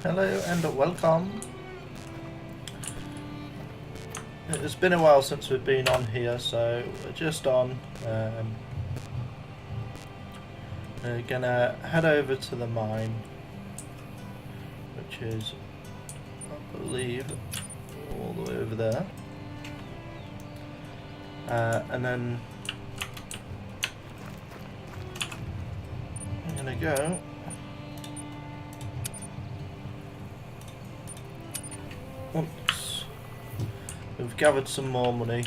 Hello and welcome. It's been a while since we've been on here, so we're just on. We're gonna head over to the mine, which is, I believe, all the way over there. And then I'm gonna go once we've gathered some more money.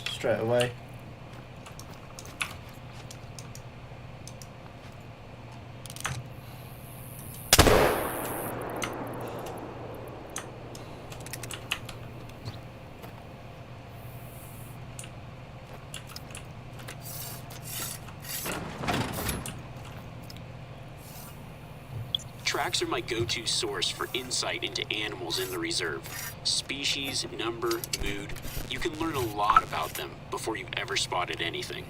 Straight away. Tracks are my go-to source for insight into animals in the reserve. Species, number, mood. You can learn a lot about them before you've ever spotted anything.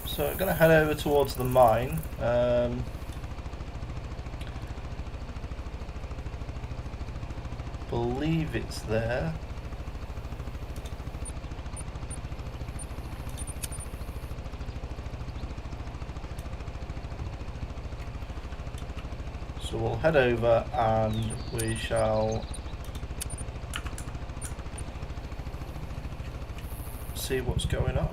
So I'm going to head over towards the mine. Believe it's there. So we'll head over and we shall see what's going on.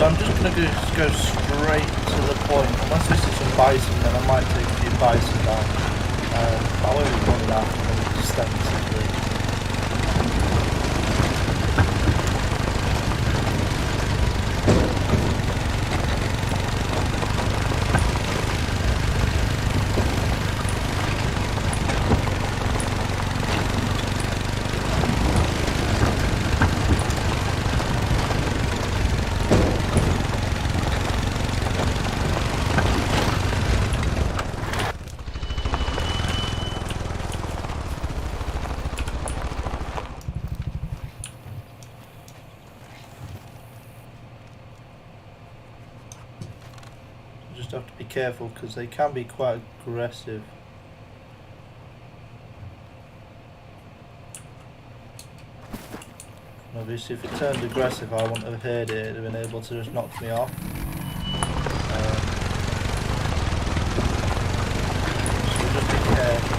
So I'm just going to go straight to the point. Unless this is some bison, then I might take a few bison down. I won't be running after them extensively. Just have to be careful because they can be quite aggressive. And obviously if it turned aggressive I wouldn't have heard it, it would have been able to just knock me off. So just be careful.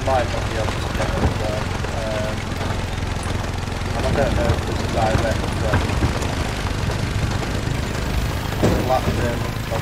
might not be able to get over there. And I don't know if there's a direct platform from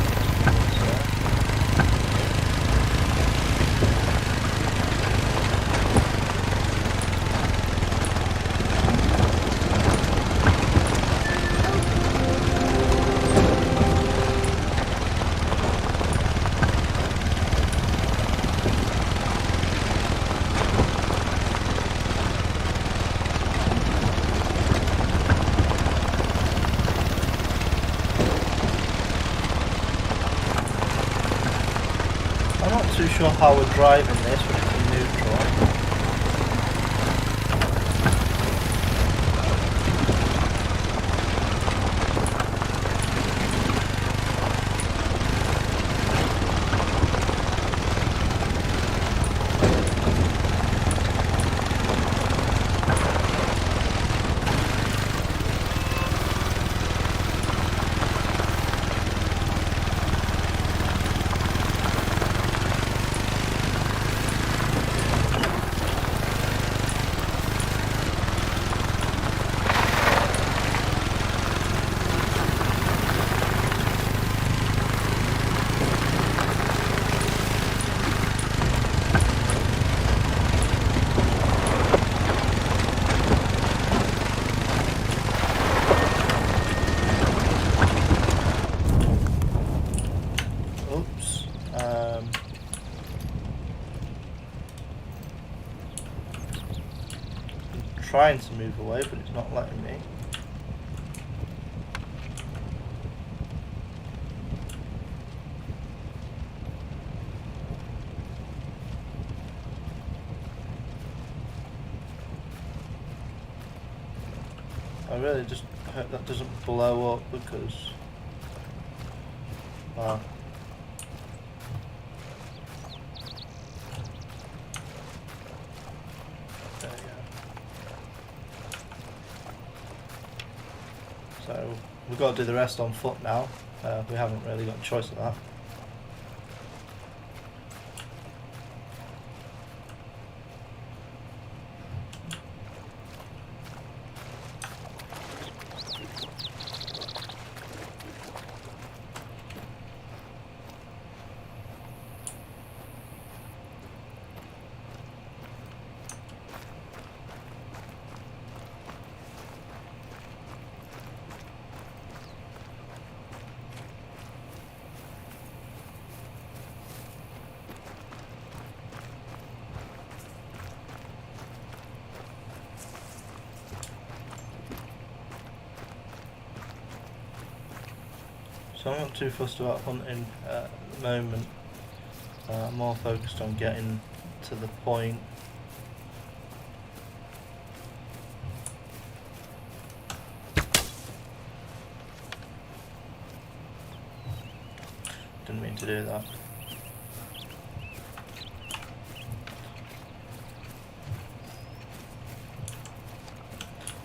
I'm not too sure how we're driving this when it's in neutral. Trying to move away, but it's not letting me. I really just hope that doesn't blow up because wow. There you go. So we've got to do the rest on foot now. We haven't really got a choice of that. So I'm not too fussed about hunting at the moment. I'm more focused on getting to the point. Didn't mean to do that.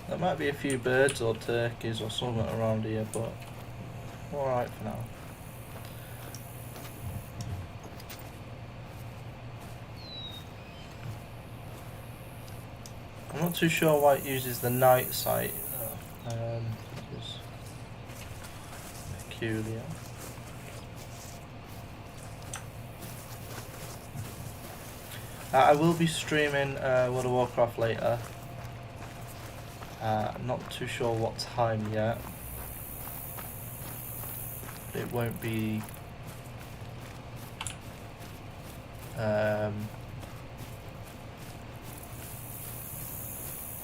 There might be a few birds or turkeys or something around here, but alright for now. I'm not too sure why it uses the night sight, which is peculiar. I will be streaming World of Warcraft later. I'm not too sure what time yet. It won't be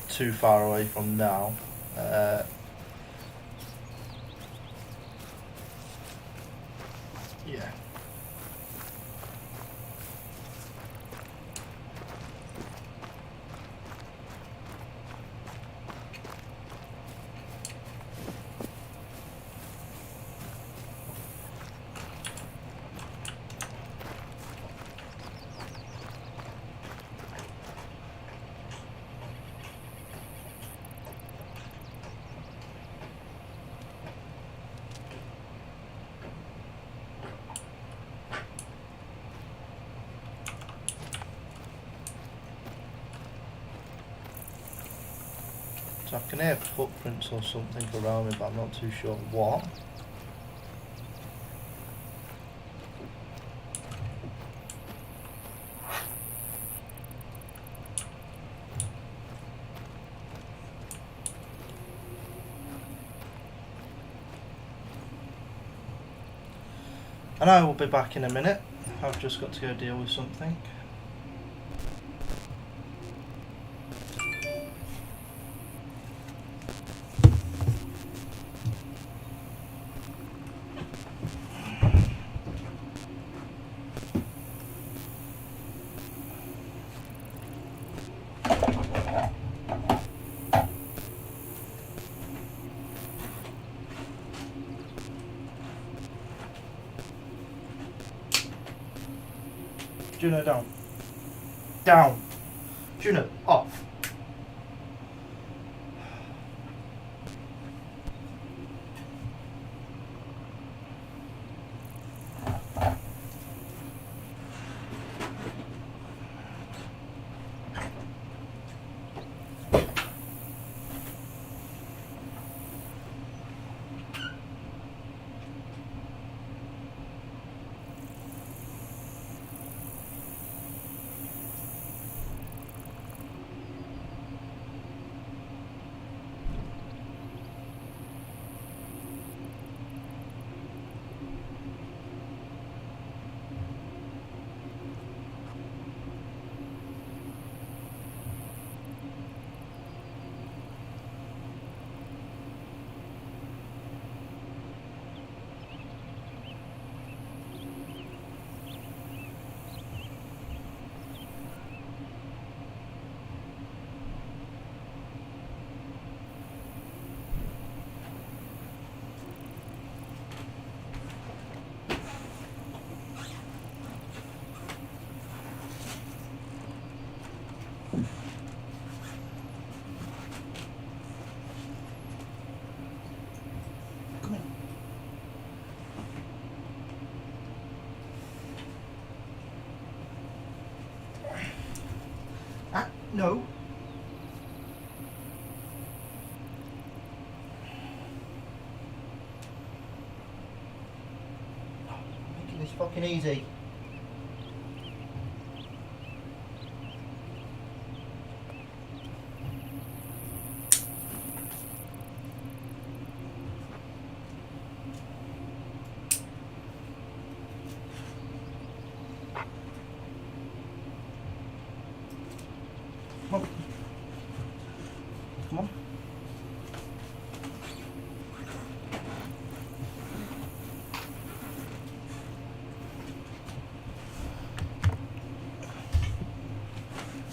too far away from now. Yeah. So I can hear footprints or something around me, but I'm not too sure what. And I will be back in a minute. I've just got to go deal with something. Juno, down. Down. Juno, off. No. Making this fucking easy. Come on. Come on.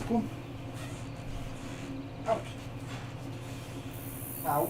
Come on. Out. Out.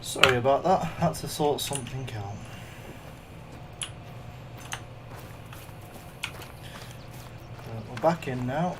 Sorry about that, had to sort something out. We're back in now.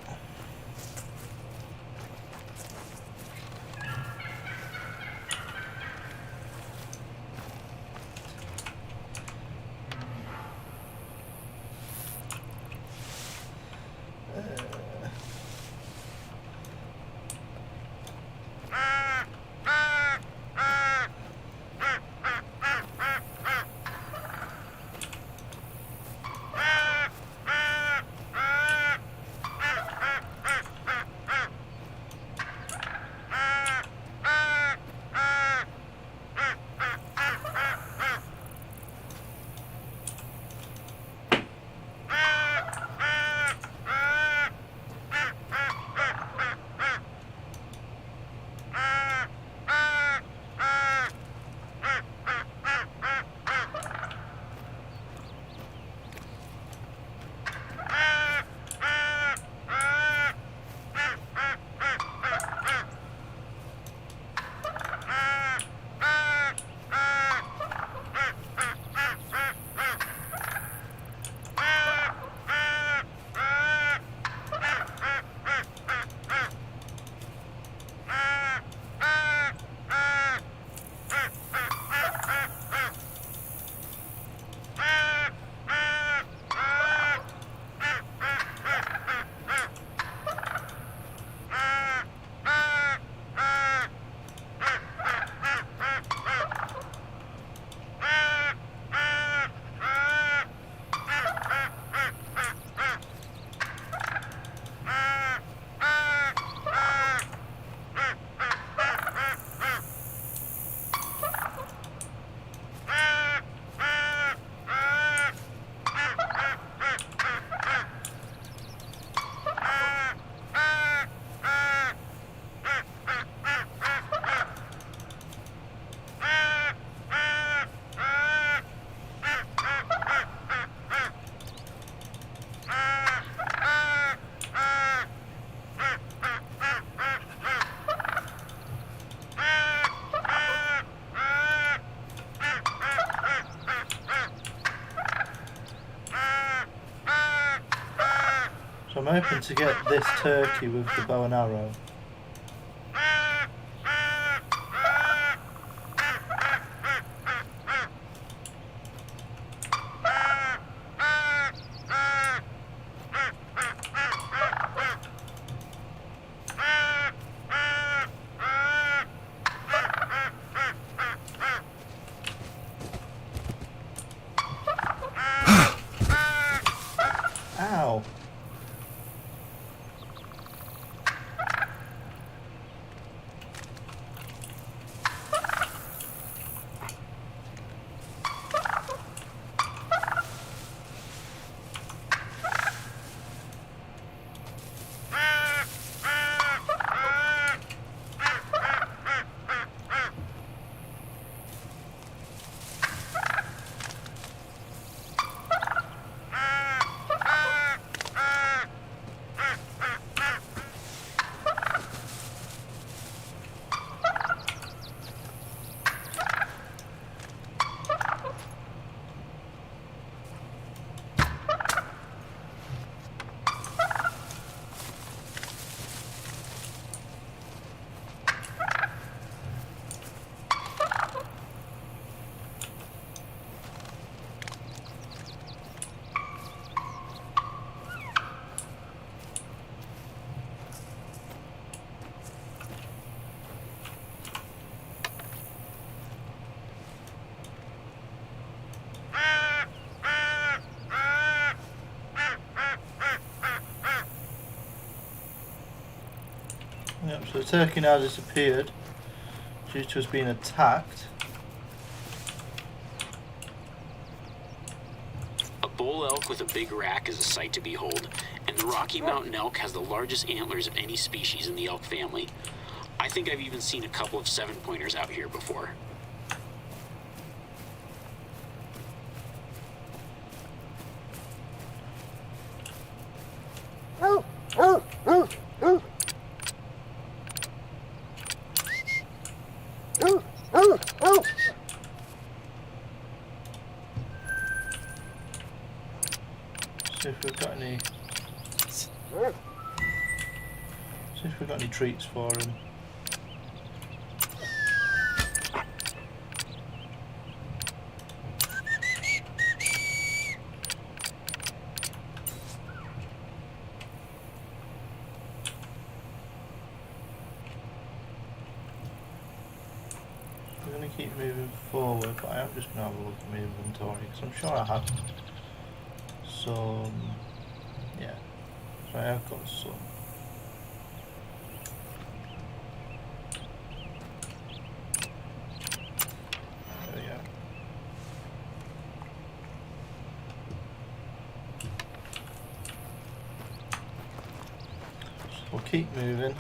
So I'm hoping to get this turkey with the bow and arrow. Ow. Yep, so the turkey now disappeared due to us being attacked. A bull elk with a big rack is a sight to behold, and the Rocky Mountain elk has the largest antlers of any species in the elk family. I think I've even seen a couple of 7-pointers out here before. got any. See if we've got any treats for him. I'm going to keep moving forward, but I am just going to have a look at my inventory because I'm sure I have some. Yeah, so I have got some. There we go. So we'll keep moving.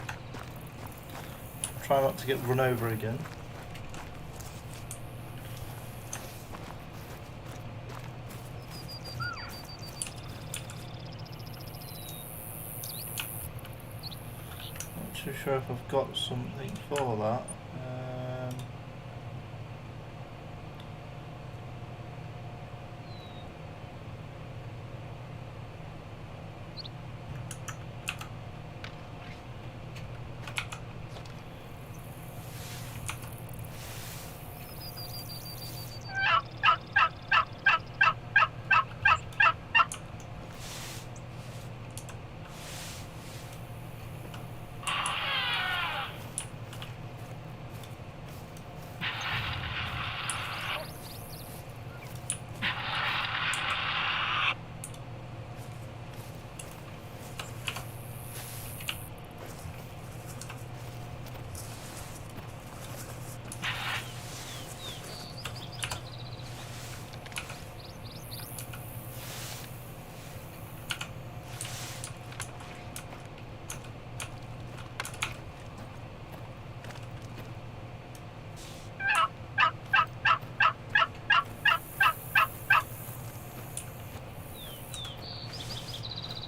Try not to get run over again. Not too sure if I've got something for that.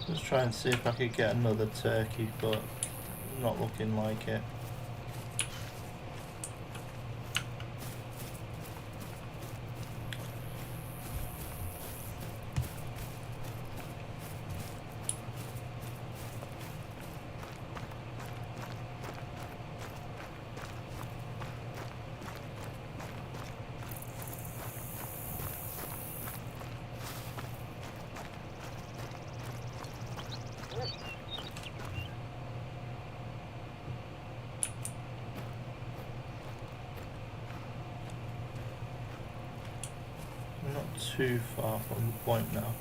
Let's try and see if I could get another turkey, but not looking like it. I'm not too far from the point now.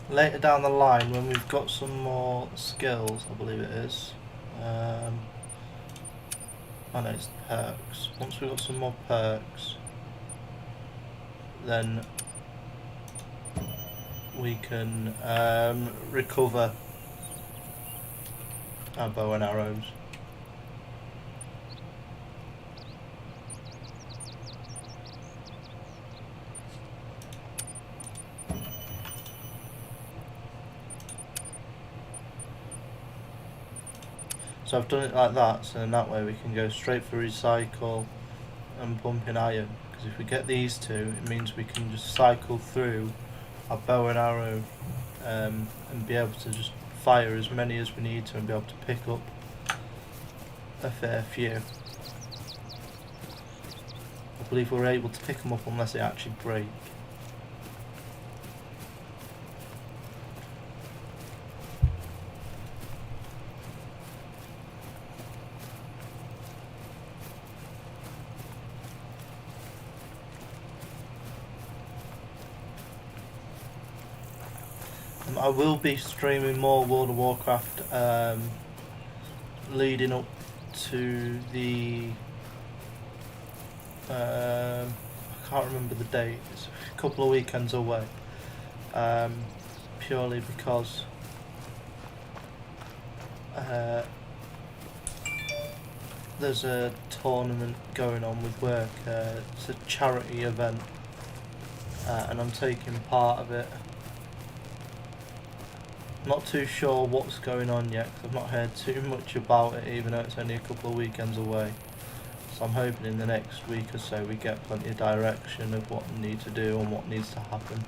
Later down the line, when we've got some more skills, I believe it is. I know it's perks. Once we've got some more perks, then we can recover our bow and arrows. So I've done it like that, so in that way we can go straight for recycle and pumping iron. Because if we get these two, it means we can just cycle through our bow and arrow and be able to just fire as many as we need to and be able to pick up a fair few. I believe we're able to pick them up unless they actually break. I will be streaming more World of Warcraft leading up to the I can't remember the date, it's a couple of weekends away, purely because there's a tournament going on with work. It's a charity event and I'm taking part of it. Not too sure what's going on yet, because I've not heard too much about it, even though it's only a couple of weekends away. So I'm hoping in the next week or so we get plenty of direction of what we need to do and what needs to happen.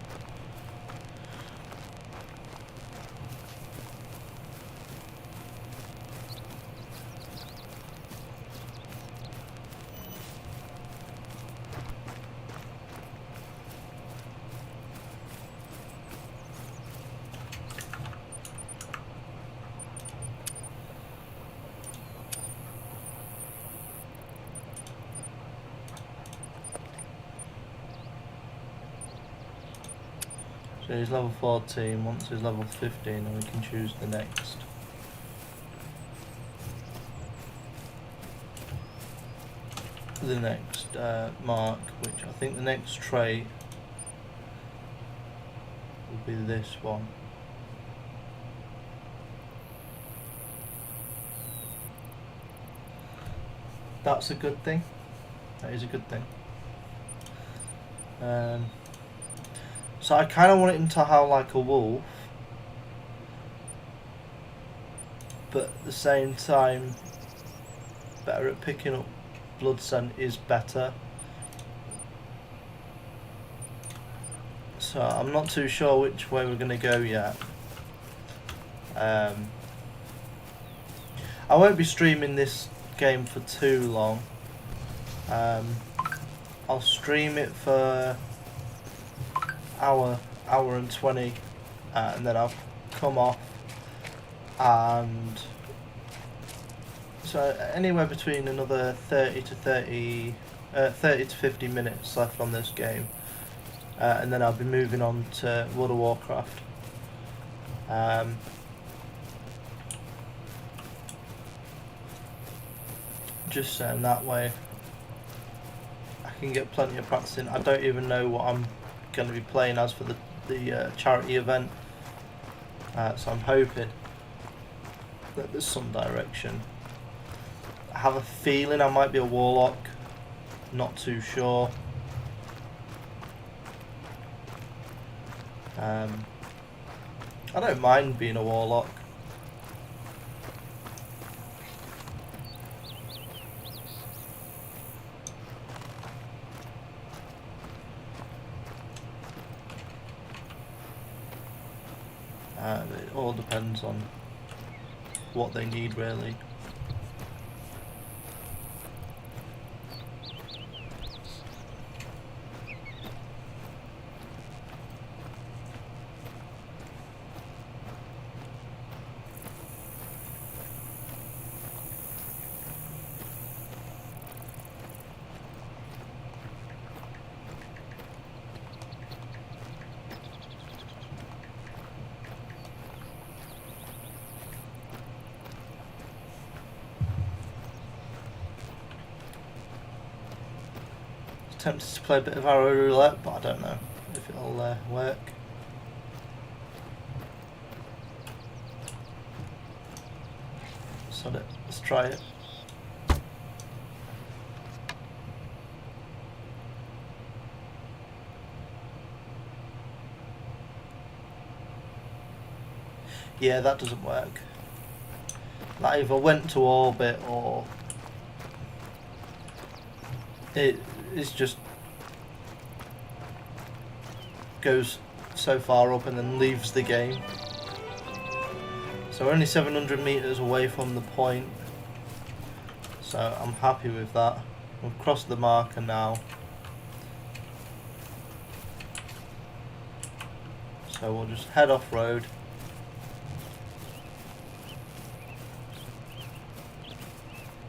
So he's level 14, once he's level 15 then we can choose the next. The next mark, which I think the next trait will be this one. That's a good thing. That is a good thing. So I kind of want him to howl like a wolf, but at the same time, better at picking up blood scent is better. So I'm not too sure which way we're going to go yet. I won't be streaming this game for too long. I'll stream it for hour and 20, and then I'll come off, and so anywhere between another 30 to 50 minutes left on this game, and then I'll be moving on to World of Warcraft. Just saying, that way I can get plenty of practice in. I don't even know what I'm going to be playing as for the charity event, so I'm hoping that there's some direction. I have a feeling I might be a warlock, not too sure. I don't mind being a warlock. It all depends on what they need, really. Tempted to play a bit of arrow roulette, but I don't know if it'll work. So let's try it. Yeah, that doesn't work. That either went to orbit or it's just goes so far up and then leaves the game. So we're only 700 meters away from the point, so I'm happy with that. We've crossed the marker now, so we'll just head off road.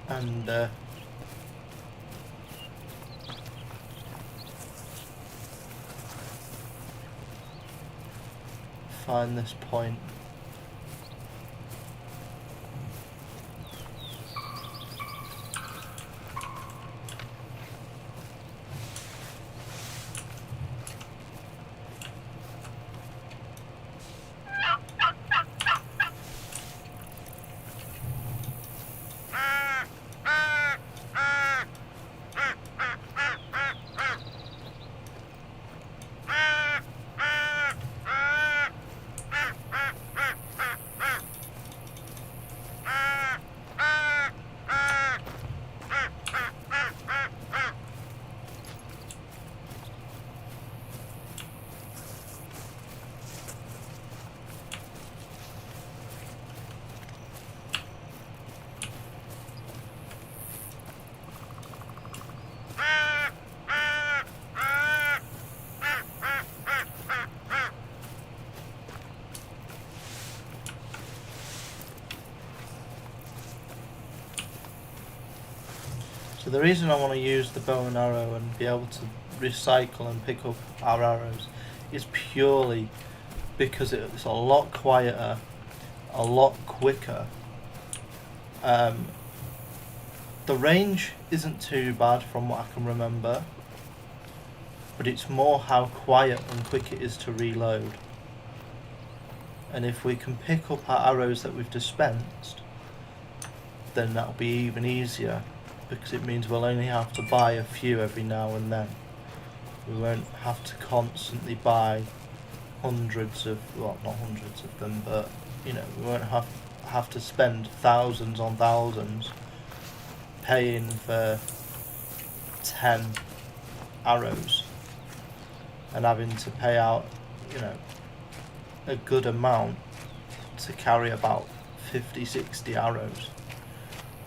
And find this point. So the reason I want to use the bow and arrow and be able to recycle and pick up our arrows is purely because it's a lot quieter, a lot quicker. The range isn't too bad from what I can remember, but it's more how quiet and quick it is to reload. And if we can pick up our arrows that we've dispensed, then that'll be even easier, because it means we'll only have to buy a few every now and then. We won't have to constantly buy hundreds of, well, not hundreds of them, but you know, we won't have to spend thousands on thousands paying for 10 arrows and having to pay out, you know, a good amount to carry about 50-60 arrows.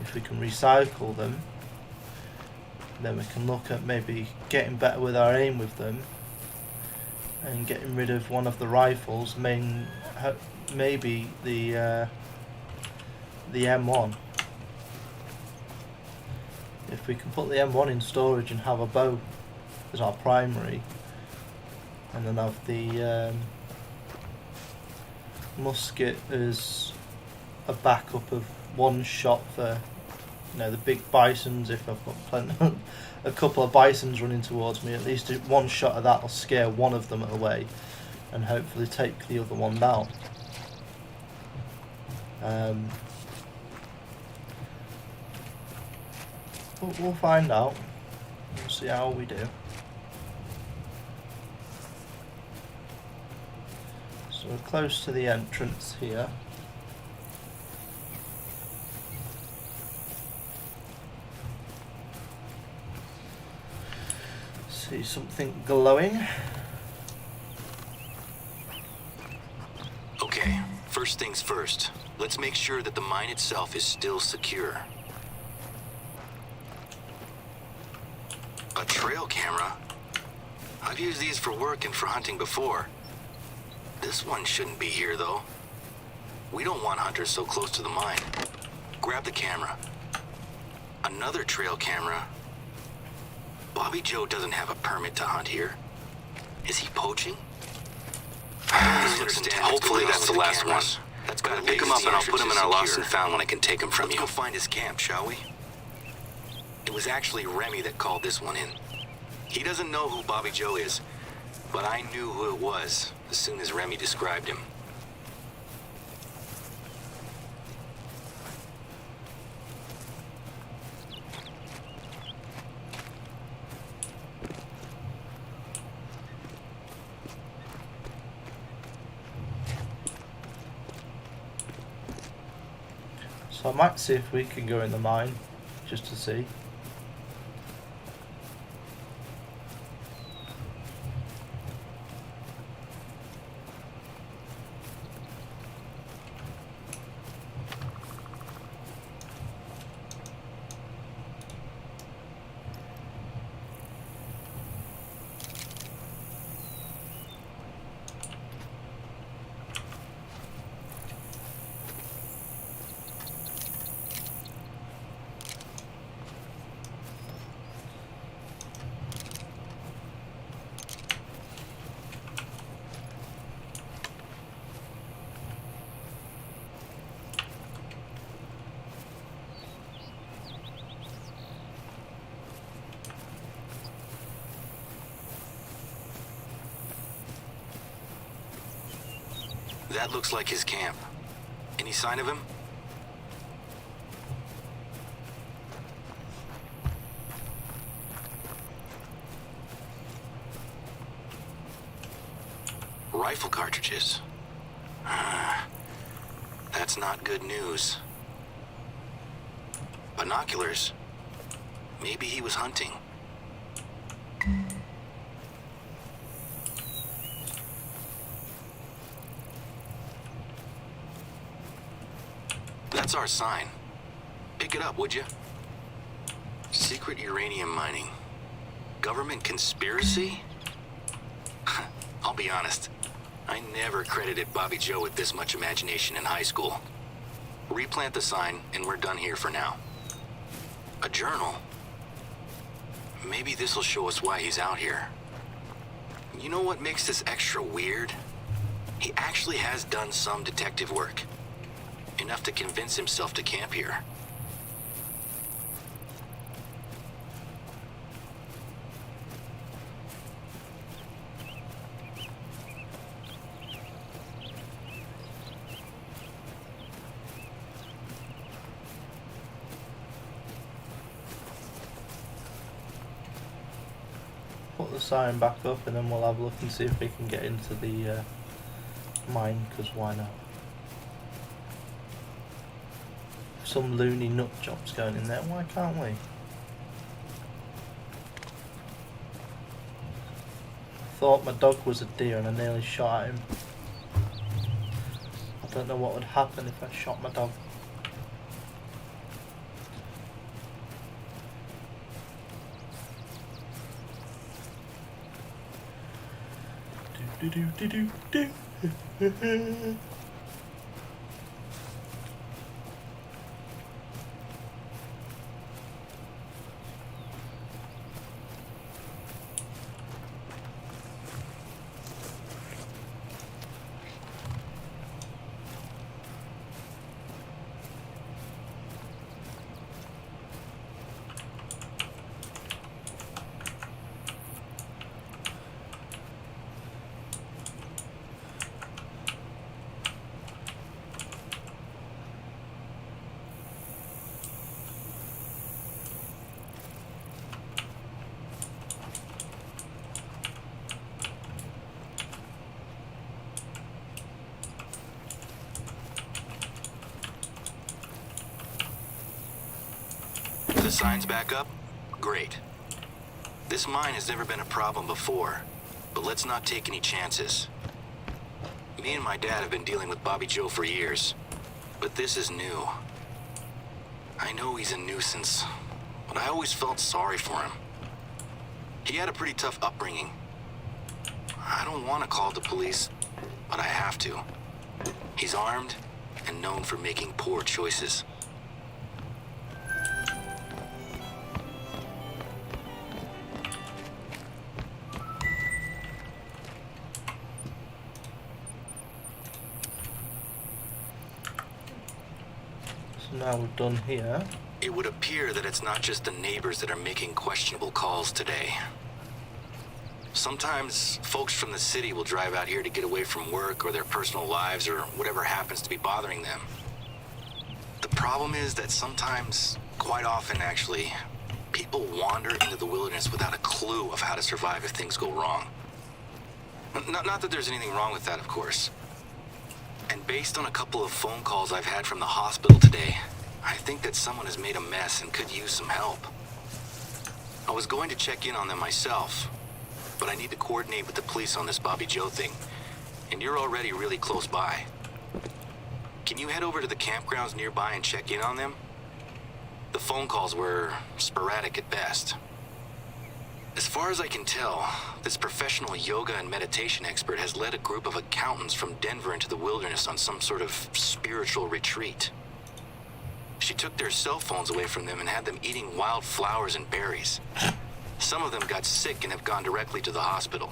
If we can recycle them, then we can look at maybe getting better with our aim with them and getting rid of one of the rifles, maybe the M1. If we can put the M1 in storage and have a bow as our primary, and then have the musket as a backup of one shot for, you know, the big bisons. If I've got a couple of bisons running towards me, at least one shot of that will scare one of them away and hopefully take the other one down. But we'll find out. We'll see how we do. So we're close to the entrance here. See something glowing. Okay, first things first. Let's make sure that the mine itself is still secure. A trail camera? I've used these for work and for hunting before. This one shouldn't be here, though. We don't want hunters so close to the mine. Grab the camera. Another trail camera. Bobby Joe doesn't have a permit to hunt here. Is he poaching? Hopefully that's the last one. That's gotta pick him up and I'll put him in our lost and found when I can take him from you. Let's go find his camp, shall we? It was actually Remy that called this one in. He doesn't know who Bobby Joe is, but I knew who it was as soon as Remy described him. So I might see if we can go in the mine, just to see. That looks like his camp. Any sign of him? Rifle cartridges. That's not good news. Binoculars. Maybe he was hunting. That's our sign. Pick it up, would you? Secret uranium mining. Government conspiracy? I'll be honest. I never credited Bobby Joe with this much imagination in high school. Replant the sign, and we're done here for now. A journal? Maybe this'll show us why he's out here. You know what makes this extra weird? He actually has done some detective work. Enough to convince himself to camp here. Put the sign back up and then we'll have a look and see if we can get into the mine, because why not? Some loony nut jobs going in there, why can't we? I thought my dog was a deer and I nearly shot him. I don't know what would happen if I shot my dog. Do do do do do. The sign's back up? Great. This mine has never been a problem before, but let's not take any chances. Me and my dad have been dealing with Bobby Joe for years, but this is new. I know he's a nuisance, but I always felt sorry for him. He had a pretty tough upbringing. I don't want to call the police, but I have to. He's armed and known for making poor choices. So now we're done here. It would appear that it's not just the neighbors that are making questionable calls today. Sometimes folks from the city will drive out here to get away from work or their personal lives or whatever happens to be bothering them. The problem is that sometimes, quite often actually, people wander into the wilderness without a clue of how to survive if things go wrong. Not that there's anything wrong with that, of course. And based on a couple of phone calls I've had from the hospital today, I think that someone has made a mess and could use some help. I was going to check in on them myself, but I need to coordinate with the police on this Bobby Joe thing, and you're already really close by. Can you head over to the campgrounds nearby and check in on them? The phone calls were sporadic at best. As far as I can tell, this professional yoga and meditation expert has led a group of accountants from Denver into the wilderness on some sort of spiritual retreat. She took their cell phones away from them and had them eating wild flowers and berries. Some of them got sick and have gone directly to the hospital.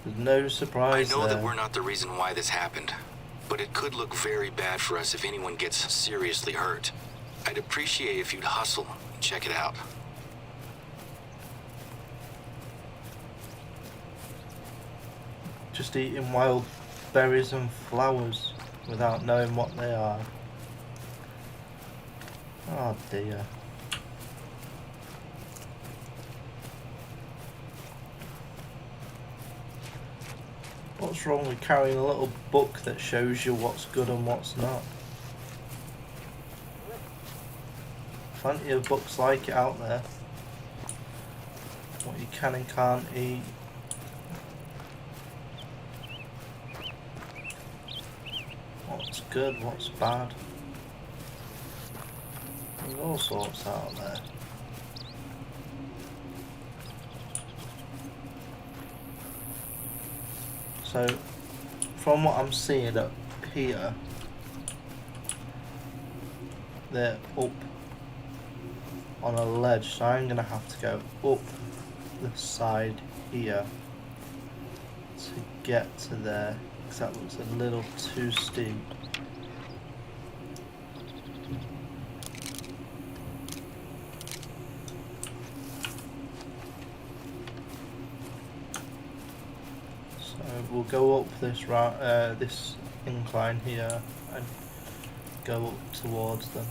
There's no surprise I know there. that we're not the reason why this happened, but it could look very bad for us if anyone gets seriously hurt. I'd appreciate if you'd hustle and check it out. Just eating wild berries and flowers without knowing what they are. Oh dear. What's wrong with carrying a little book that shows you what's good and what's not? Plenty of books like it out there. What you can and can't eat. What's good, what's bad. There's all sorts out there. So, from what I'm seeing up here, they're up on a ledge, so I'm going to have to go up the side here to get to there, because that looks a little too steep. So we'll go up this this incline here and go up towards them.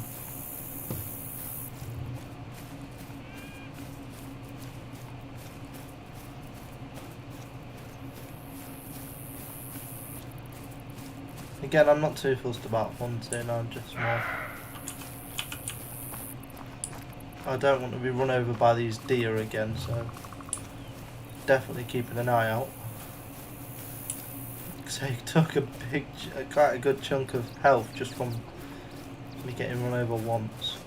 Again, I'm not too fussed about hunting, I'm just more... I don't want to be run over by these deer again, so definitely keeping an eye out. Because I took quite a good chunk of health just from me getting run over once.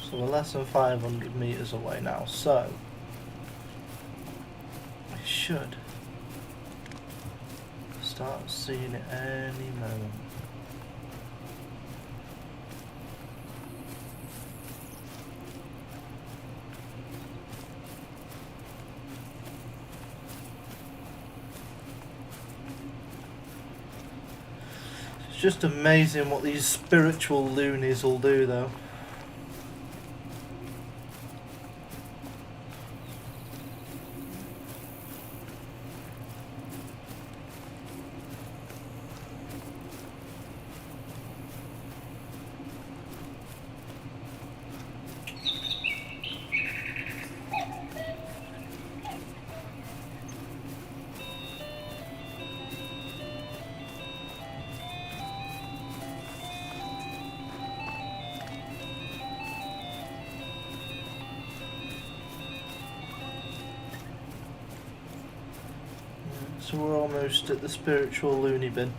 So we're less than 500 meters away now, so we should start seeing it any moment. It's just amazing what these spiritual loonies will do, though. So we're almost at the spiritual loony bin.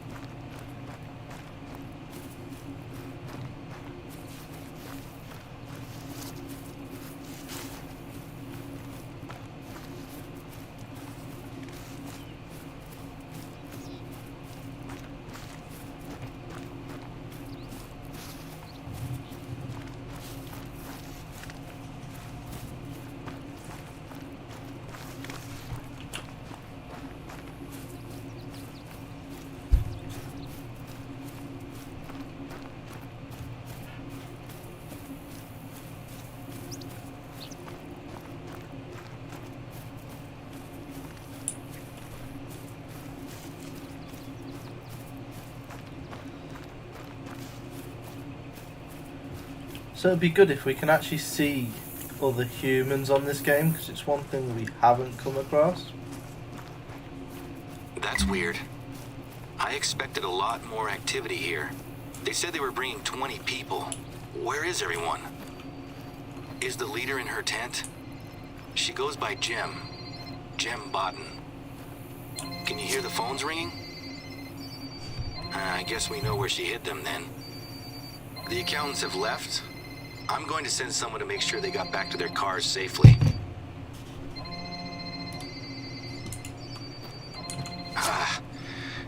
So it'd be good if we can actually see other humans on this game, because it's one thing we haven't come across. That's weird. I expected a lot more activity here. They said they were bringing 20 people. Where is everyone? Is the leader in her tent? She goes by Jem Botten. Can you hear the phones ringing? I guess we know where she hid them then. The accountants have left. I'm going to send someone to make sure they got back to their cars safely.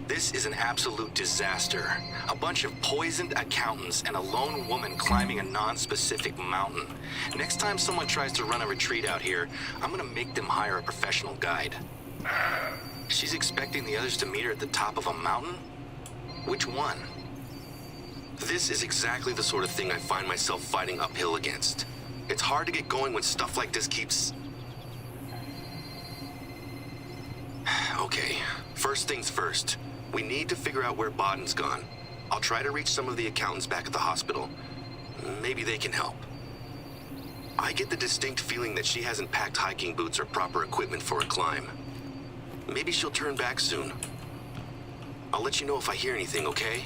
This is an absolute disaster. A bunch of poisoned accountants and a lone woman climbing a non-specific mountain. Next time someone tries to run a retreat out here, I'm gonna make them hire a professional guide. She's expecting the others to meet her at the top of a mountain? Which one? This is exactly the sort of thing I find myself fighting uphill against. It's hard to get going when stuff like this keeps... Okay, first things first. We need to figure out where Bodden's gone. I'll try to reach some of the accountants back at the hospital. Maybe they can help. I get the distinct feeling that she hasn't packed hiking boots or proper equipment for a climb. Maybe she'll turn back soon. I'll let you know if I hear anything, okay?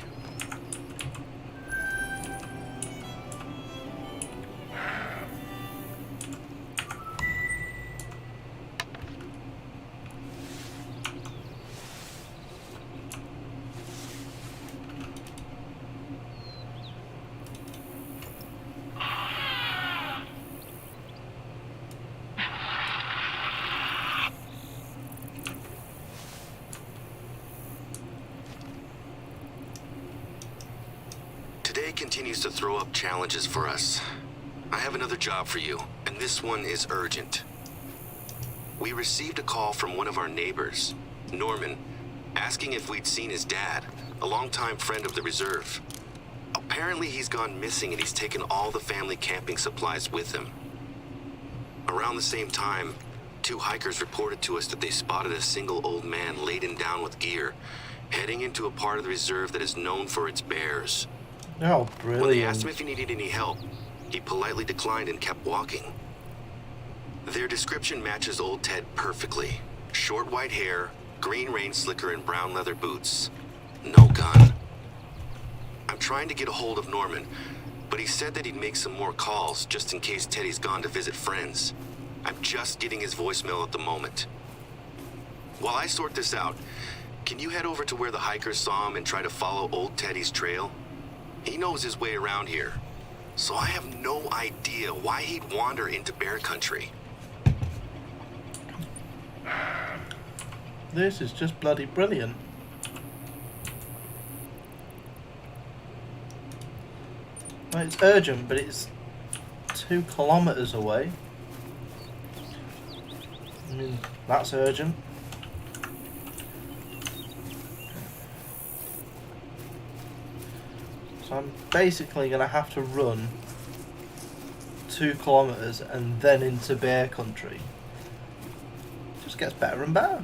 Today continues to throw up challenges for us. I have another job for you, and this one is urgent. We received a call from one of our neighbors, Norman, asking if we'd seen his dad, a longtime friend of the reserve. Apparently he's gone missing and he's taken all the family camping supplies with him. Around the same time, 2 hikers reported to us that they spotted a single old man laden down with gear, heading into a part of the reserve that is known for its bears. Oh, When they asked brilliant. him if he needed any help, he politely declined and kept walking. Their description matches old Ted perfectly. Short white hair, green rain slicker, and brown leather boots. No gun. I'm trying to get a hold of Norman, but he said that he'd make some more calls just in case Teddy's gone to visit friends. I'm just getting his voicemail at the moment. While I sort this out, can you head over to where the hikers saw him and try to follow old Teddy's trail? He knows his way around here, so I have no idea why he'd wander into bear country. This is just bloody brilliant. Well, it's urgent, but it's 2 kilometers away. I mean, that's urgent. So I'm basically going to have to run 2 kilometers and then into bear country. It just gets better and better.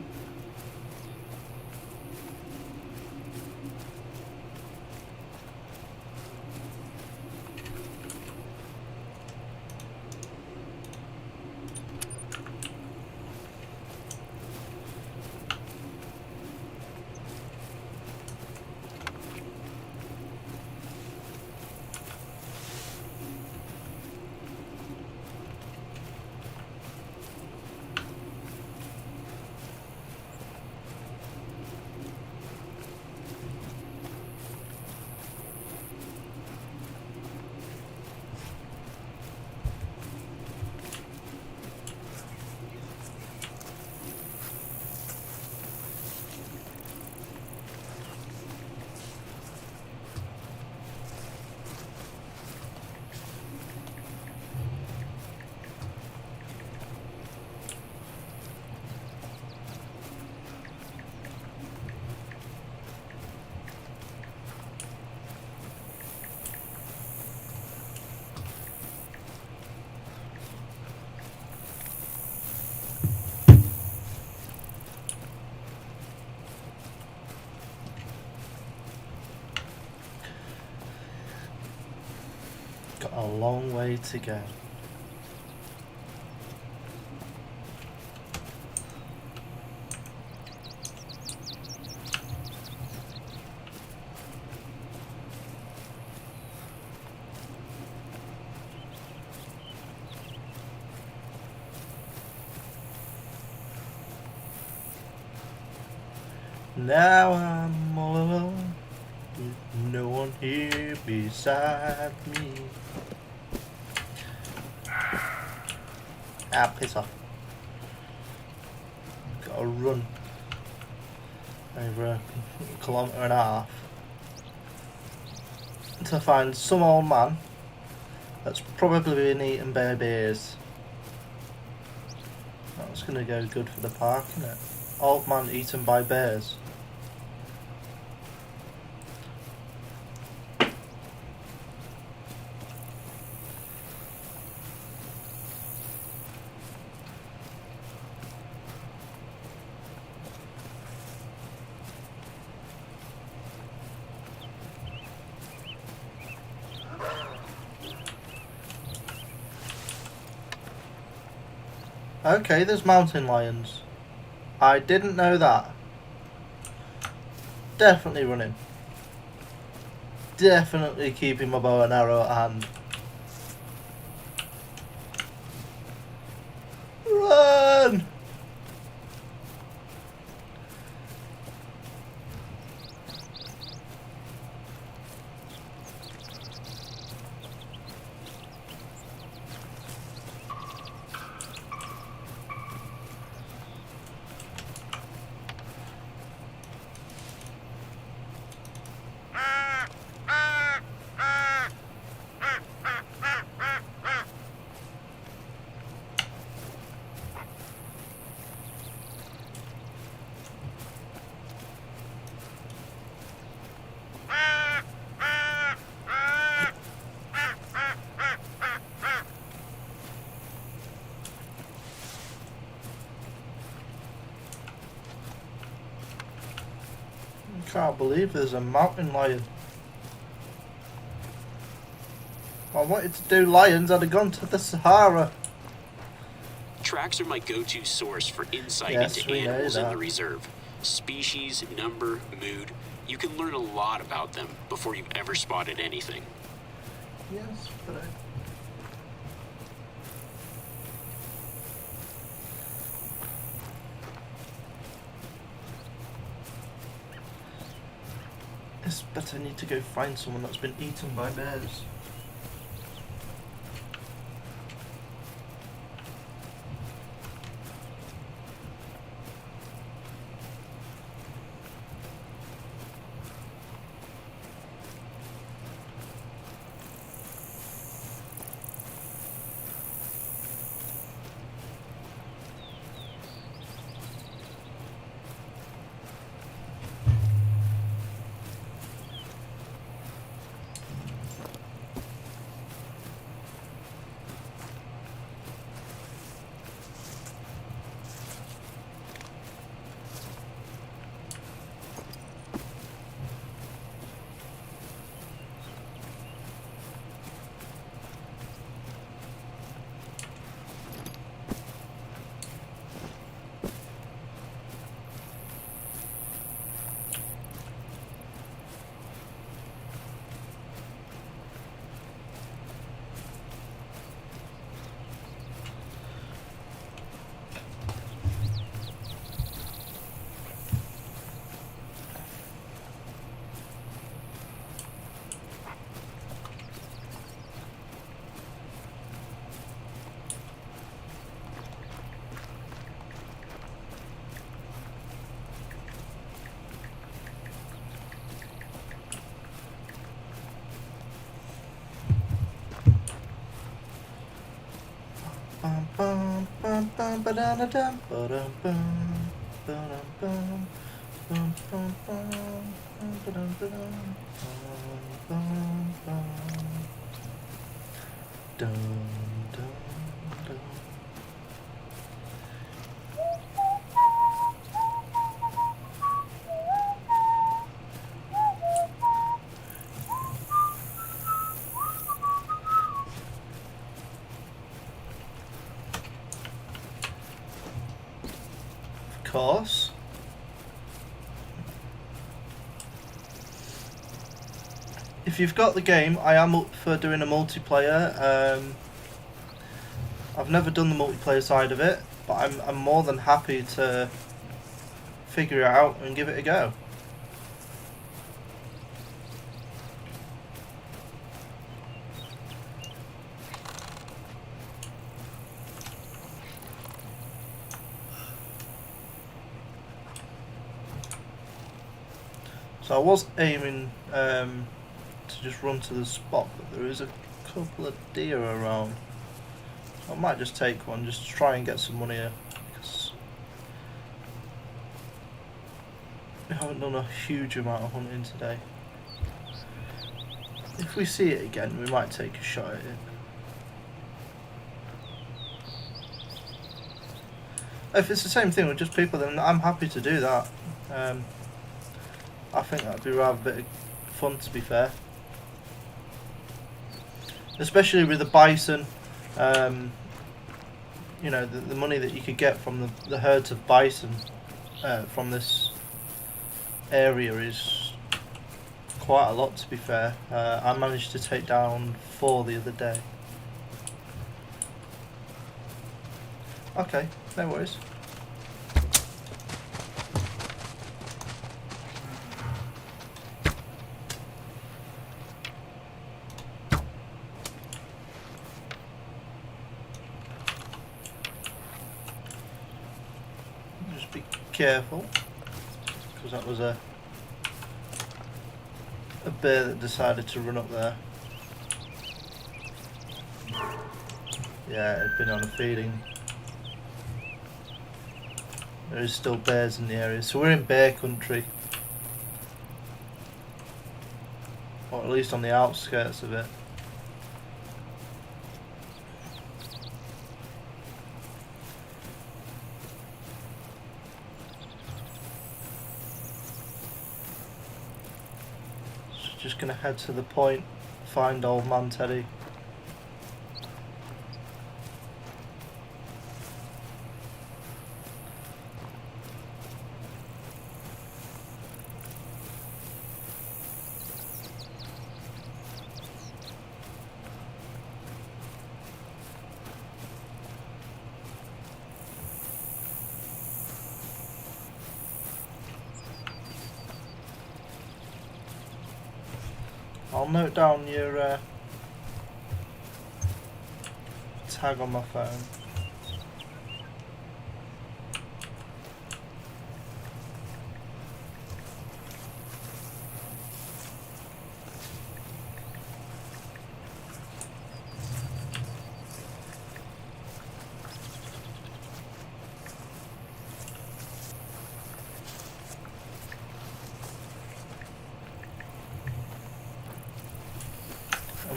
Got a long way to go. Now I'm all alone, with no one here beside me. Ah, piss off. Gotta run over a kilometre and a half to find some old man that's probably been eating bear beers. That's gonna go good for the park, isn't it? Old man eaten by bears. Okay, there's mountain lions. I didn't know that. Definitely running. Definitely keeping my bow and arrow at hand. Run! Can't believe there's a mountain lion. If I wanted to do lions, I'd have gone to the Sahara. Tracks are my go-to source for insight Yes, into we know animals in that. the reserve. Species, number, mood. You can learn a lot about them before you've ever spotted anything. Yes, but I need to go find someone that's been eaten by bears. Bum bum bum bum ba da da dum ba dum bum ba dum bum bum bum bum ba dum ba dum bum bum dum dum dum. Course. If you've got the game, I am up for doing a multiplayer. I've never done the multiplayer side of it, but I'm more than happy to figure it out and give it a go. So I was aiming to just run to the spot, but there is a couple of deer around. So I might just take one just to try and get some money here, because we haven't done a huge amount of hunting today. If we see it again, we might take a shot at it. If it's the same thing with just people, then I'm happy to do that. I think that'd be rather a bit of fun, to be fair. Especially with the bison. you know, the money that you could get from the herds of bison from this area is quite a lot, to be fair. I managed to take down 4 the other day. Okay, no worries. Just be careful, because that was a bear that decided to run up there. Yeah, it had been on a feeding. There is still bears in the area, so we're in bear country, or at least on the outskirts of it. So just gonna head to the point, find old man Teddy. I'll note down your tag on my phone.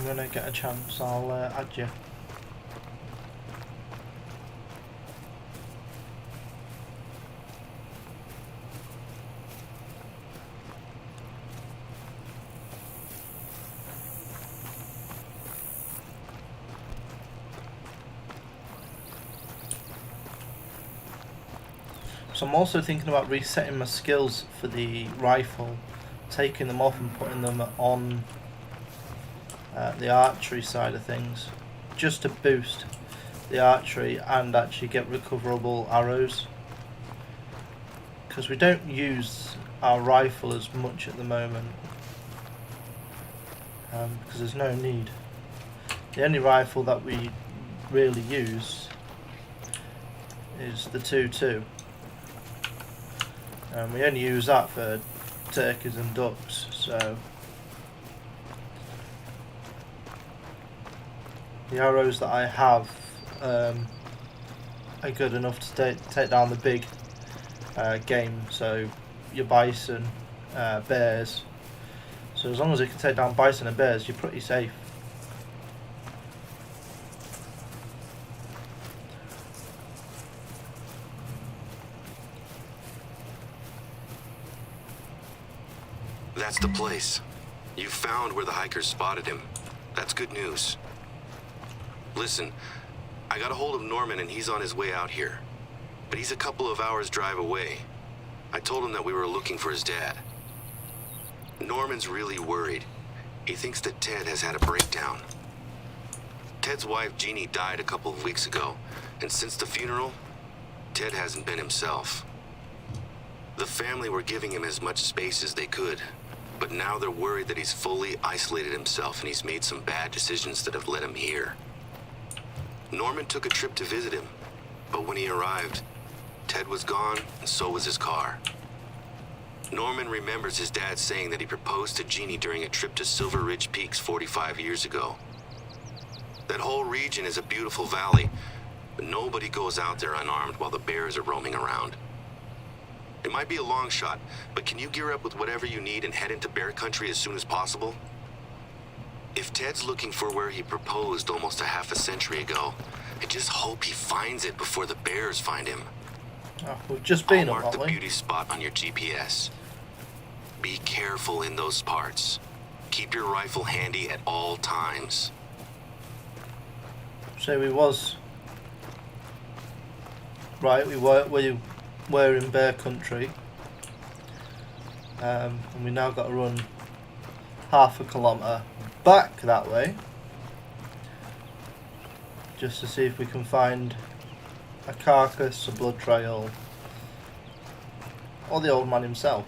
When I get a chance, I'll add you. So I'm also thinking about resetting my skills for the rifle, taking them off and putting them on the archery side of things, just to boost the archery and actually get recoverable arrows, because we don't use our rifle as much at the moment, because there's no need. The only rifle that we really use is the 2.2, and we only use that for turkeys and ducks, so the arrows that I have are good enough to take down the big game, so your bison, bears. So as long as you can take down bison and bears, you're pretty safe. That's the place. You found where the hikers spotted him. That's good news. Listen, I got a hold of Norman and he's on his way out here. But he's a couple of hours drive away. I told him that we were looking for his dad. Norman's really worried. He thinks that Ted has had a breakdown. Ted's wife, Jeannie, died a couple of weeks ago, and since the funeral, Ted hasn't been himself. The family were giving him as much space as they could, but now they're worried that he's fully isolated himself and he's made some bad decisions that have led him here. Norman took a trip to visit him, but when he arrived, Ted was gone and so was his car. Norman remembers his dad saying that he proposed to Jeannie during a trip to Silver Ridge Peaks 45 years ago. That whole region is a beautiful valley, but nobody goes out there unarmed while the bears are roaming around. It might be a long shot, but can you gear up with whatever you need and head into bear country as soon as possible? If Ted's looking for where he proposed almost a half a century ago, I just hope he finds it before the bears find him. Oh, we've just been I'll up mark that the way. beauty spot on your GPS. Be careful in those parts. Keep your rifle handy at all times. So we was Right, we were in bear country, and we now got to run half a kilometre back that way, just to see if we can find a carcass, a blood trail, or the old man himself.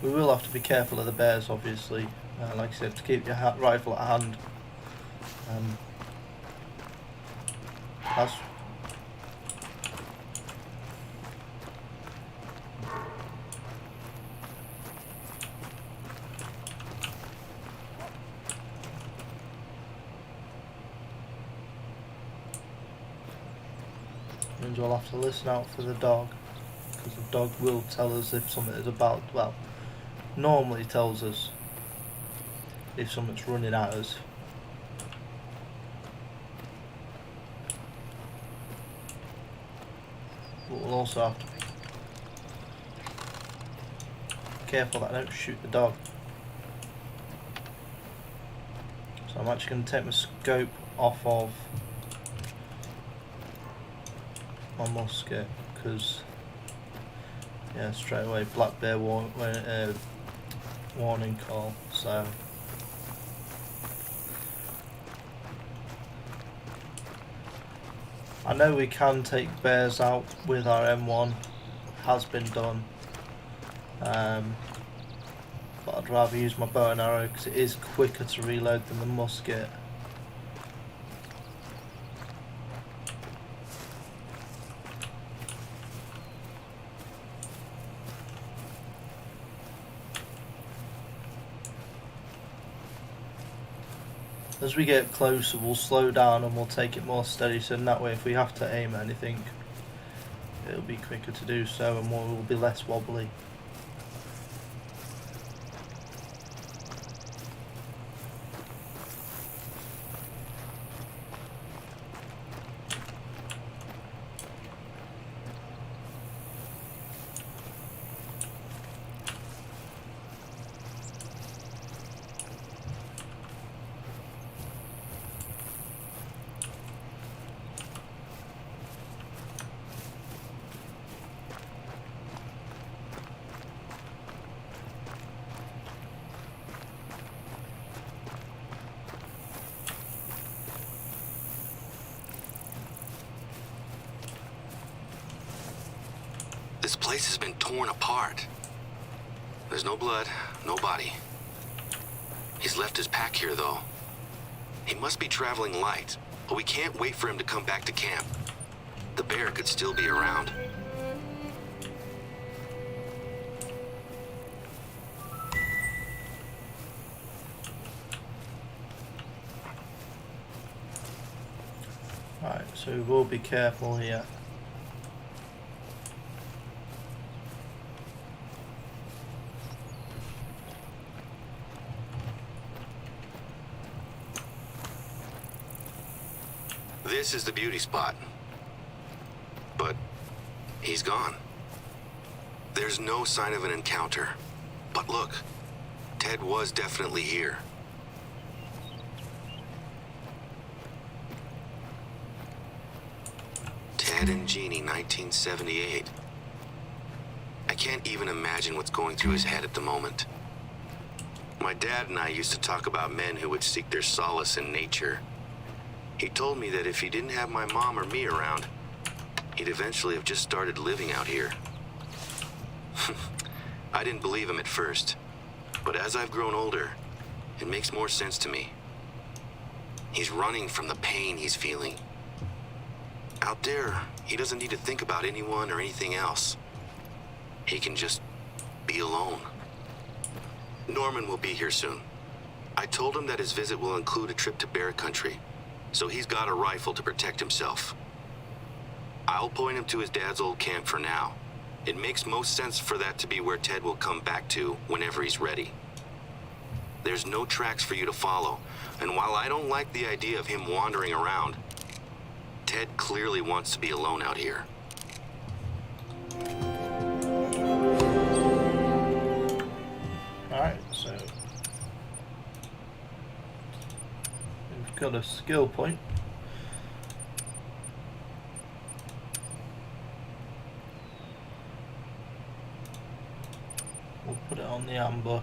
We will have to be careful of the bears, obviously. Like I said, to keep your rifle at hand. That's means we'll have to listen out for the dog, because the dog will tell us if something is about, well, normally tells us if something's running at us. But we'll also have to be careful that I don't shoot the dog. So I'm actually going to take my scope off of my musket, because yeah, straight away black bear warning call. So I know we can take bears out with our M1, has been done, but I'd rather use my bow and arrow because it is quicker to reload than the musket. As we get closer, we'll slow down and we'll take it more steady, so in that way if we have to aim at anything, it'll be quicker to do so and we'll be less wobbly. This place has been torn apart. There's no blood, no body. He's left his pack here, though. He must be traveling light, but we can't wait for him to come back to camp. The bear could still be around. Right, so we will be careful here. This is the beauty spot. But he's gone. There's no sign of an encounter. But look, Ted was definitely here. Ted and Jeannie, 1978. I can't even imagine what's going through his head at the moment. My dad and I used to talk about men who would seek their solace in nature. He told me that if he didn't have my mom or me around, he'd eventually have just started living out here. I didn't believe him at first, but as I've grown older, it makes more sense to me. He's running from the pain he's feeling. Out there, he doesn't need to think about anyone or anything else. He can just be alone. Norman will be here soon. I told him that his visit will include a trip to bear country, so he's got a rifle to protect himself. I'll point him to his dad's old camp for now. It makes most sense for that to be where Ted will come back to whenever he's ready. There's no tracks for you to follow, and while I don't like the idea of him wandering around, Ted clearly wants to be alone out here. Alright, so we've got a skill point. We'll put it on the ambush.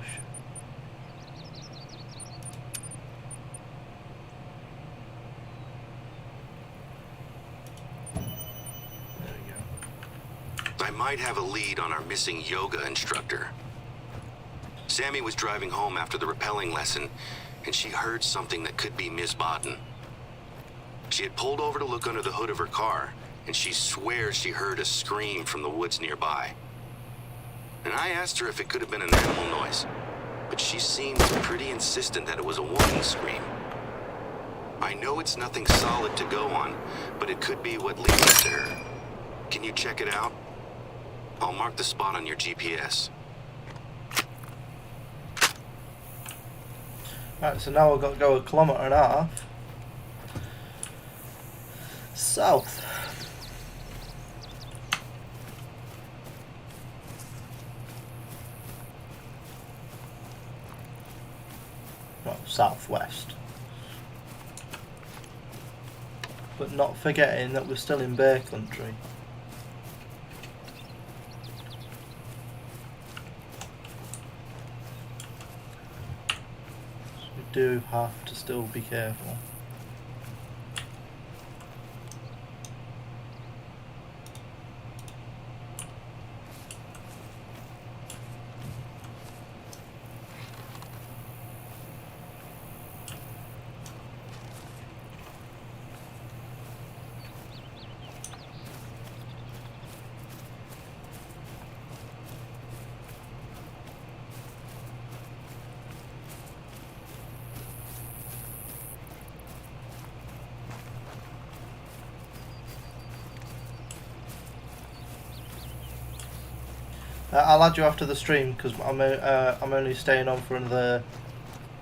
There we go. I might have a lead on our missing yoga instructor. Sammy was driving home after the rappelling lesson, and she heard something that could be Miss Bodden. She had pulled over to look under the hood of her car, and she swears she heard a scream from the woods nearby. And I asked her if it could have been an animal noise, but she seemed pretty insistent that it was a woman's scream. I know it's nothing solid to go on, but it could be what leads us to her. Can you check it out? I'll mark the spot on your GPS. Right, so now we've got to go 1.5 kilometres south. Well, southwest. But not forgetting that we're still in bear country. So we do have to still be careful. I'll add you after the stream because I'm only staying on for another,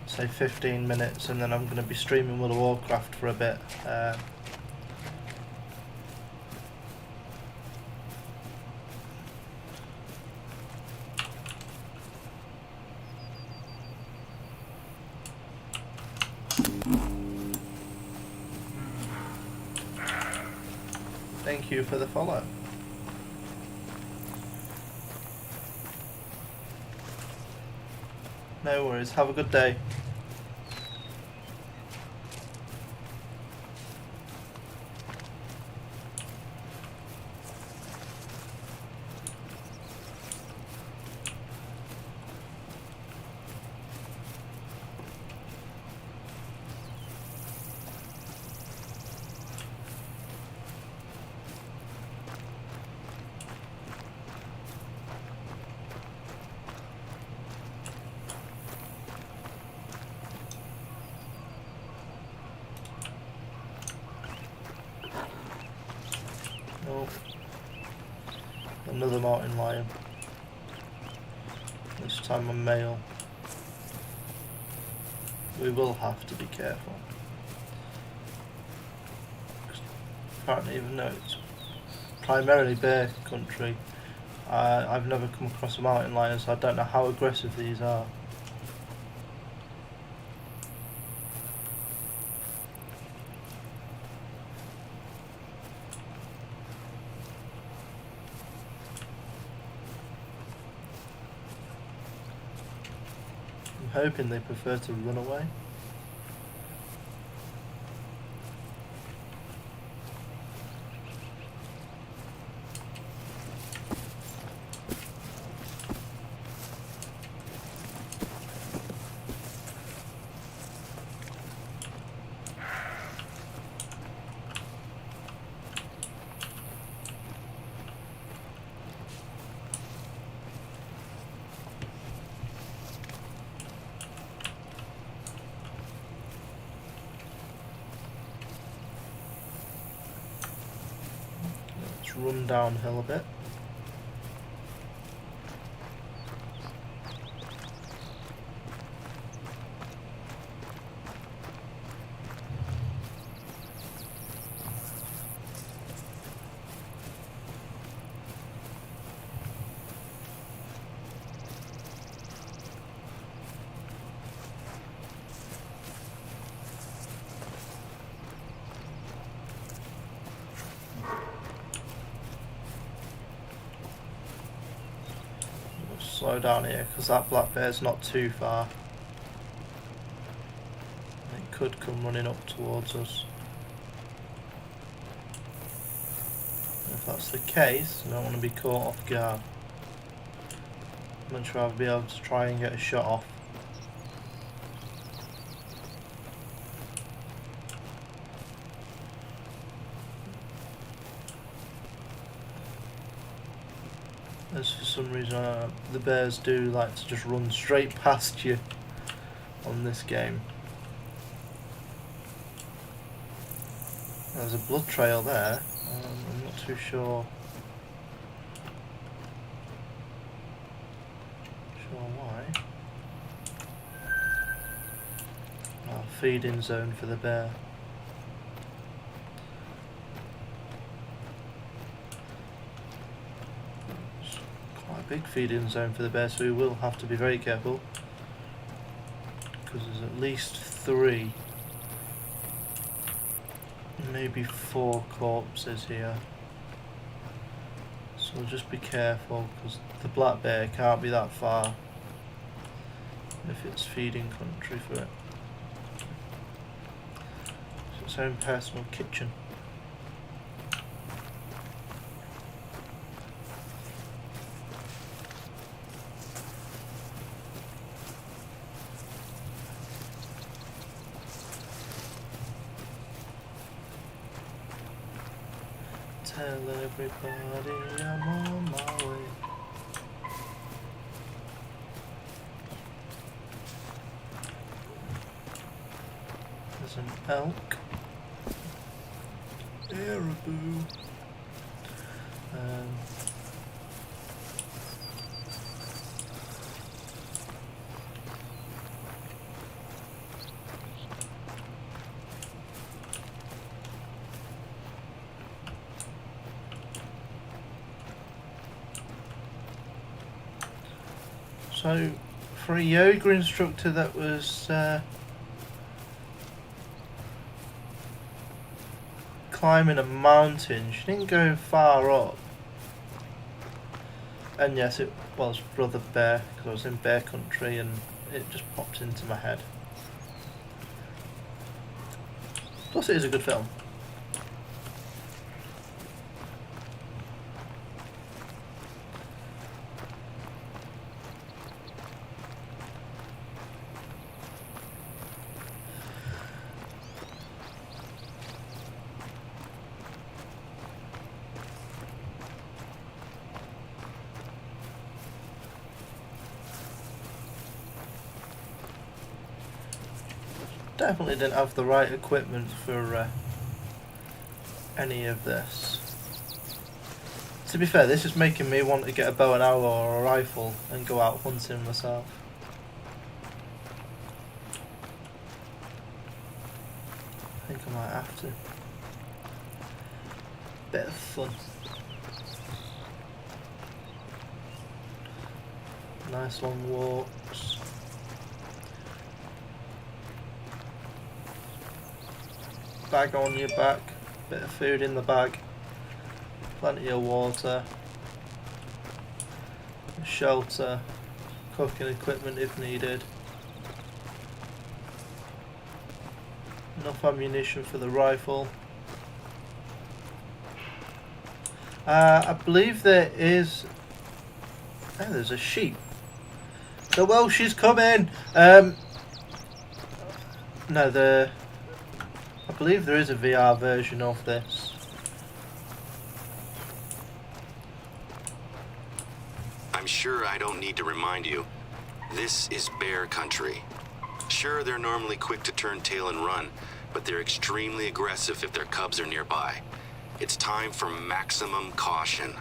say, 15 minutes, and then I'm going to be streaming World of Warcraft for a bit. Thank you for the follow. No worries, have a good day. Oh, another mountain lion. This time a male. We will have to be careful. Apparently, even though it's primarily bear country, I've never come across a mountain lion, so I don't know how aggressive these are. I'm hoping they prefer to run away. Run downhill a bit. slow down here because that black bear's not too far. It could come running up towards us. If that's the case, I don't want to be caught off guard. I'd much rather be able to try and get a shot off. As for some reason the bears do like to just run straight past you on this game. There's a blood trail there. I'm not too sure why. Feeding zone for the bear. It's quite a big feeding zone for the bear, so we will have to be very careful because there's at least 3, maybe 4 corpses here. So just be careful because the black bear can't be that far if it's feeding country for it. It's its own personal kitchen. Tell everybody I'm on my way. There's an elk. Caribou. So, for a yoga instructor that was climbing a mountain, she didn't go far up. And yes, it was Brother Bear, because I was in bear country and it just popped into my head. Plus it is a good film. Definitely didn't have the right equipment for any of this. To be fair, this is making me want to get a bow and arrow or a rifle and go out hunting myself. I think I might have to. Bit of fun. Nice long walks. Bag on your back, bit of food in the bag, plenty of water, shelter, cooking equipment if needed, enough ammunition for the rifle. I believe there is, oh, there's a sheep. The Welsh is coming! No, I believe there is a VR version of this. I'm sure I don't need to remind you. This is bear country. Sure, they're normally quick to turn tail and run, but they're extremely aggressive if their cubs are nearby. It's time for maximum caution.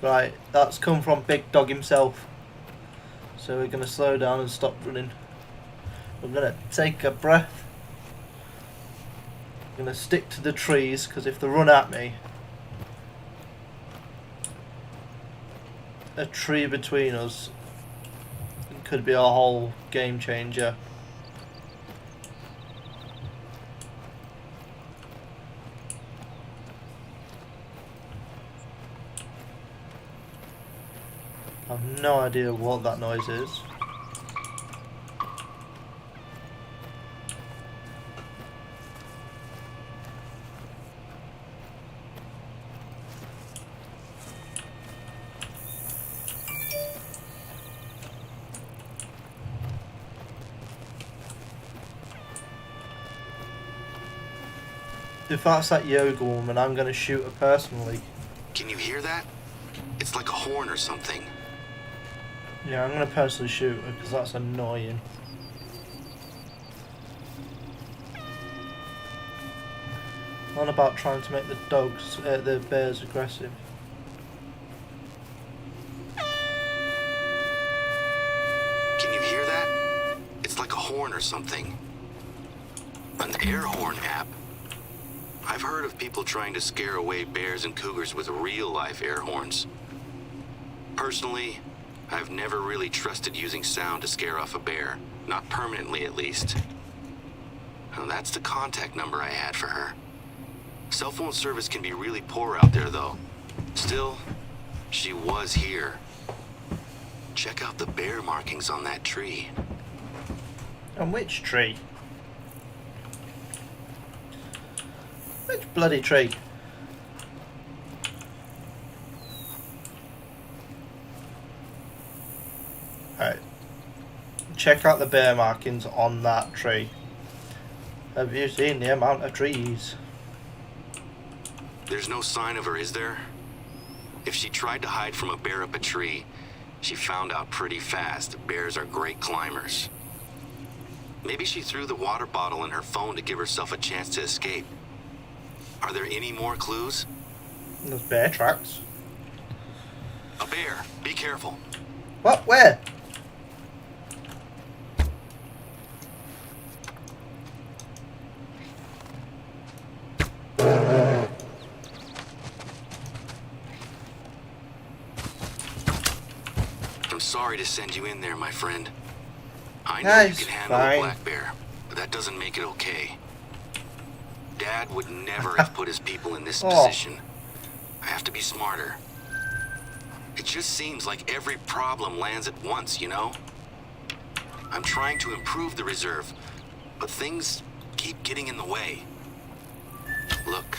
Right, that's come from Big Dog himself. So we're going to slow down and stop running. We're going to take a breath. I'm going to stick to the trees because if they run at me, a tree between us could be a whole game changer. no idea what that noise is. If that's that yoga woman, I'm going to shoot her personally. Can you hear that? It's like a horn or something. Yeah, I'm going to personally shoot her because that's annoying. Not about trying to make the the bears aggressive. Can you hear that? It's like a horn or something. An air horn app. I've heard of people trying to scare away bears and cougars with real-life air horns. Personally, I've never really trusted using sound to scare off a bear. Not permanently, at least. Well, that's the contact number I had for her. Cell phone service can be really poor out there, though. Still, she was here. Check out the bear markings on that tree. On which tree? Which bloody tree? Alright. Check out the bear markings on that tree. Have you seen the amount of trees? There's no sign of her, is there? If she tried to hide from a bear up a tree, she found out pretty fast bears are great climbers. Maybe she threw the water bottle in her phone to give herself a chance to escape. Are there any more clues? There's bear tracks. A bear. Be careful. What? Where? I'm sorry to send you in there, my friend. I know That's you can handle fine. a black bear, but that doesn't make it okay. Dad would never have put his people in this position. I have to be smarter. It just seems like every problem lands at once, you know? I'm trying to improve the reserve, but things keep getting in the way. Look,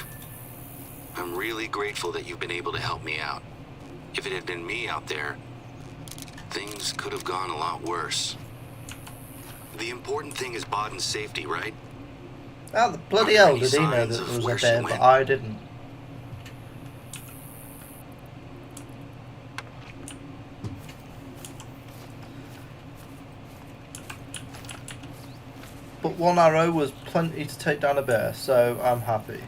I'm really grateful that you've been able to help me out. If it had been me out there, things could have gone a lot worse. The important thing is Baden's safety, right? How the bloody Are there hell any did he know signs that of there was where a she bear, but went? I didn't? But one arrow was plenty to take down a bear, so I'm happy.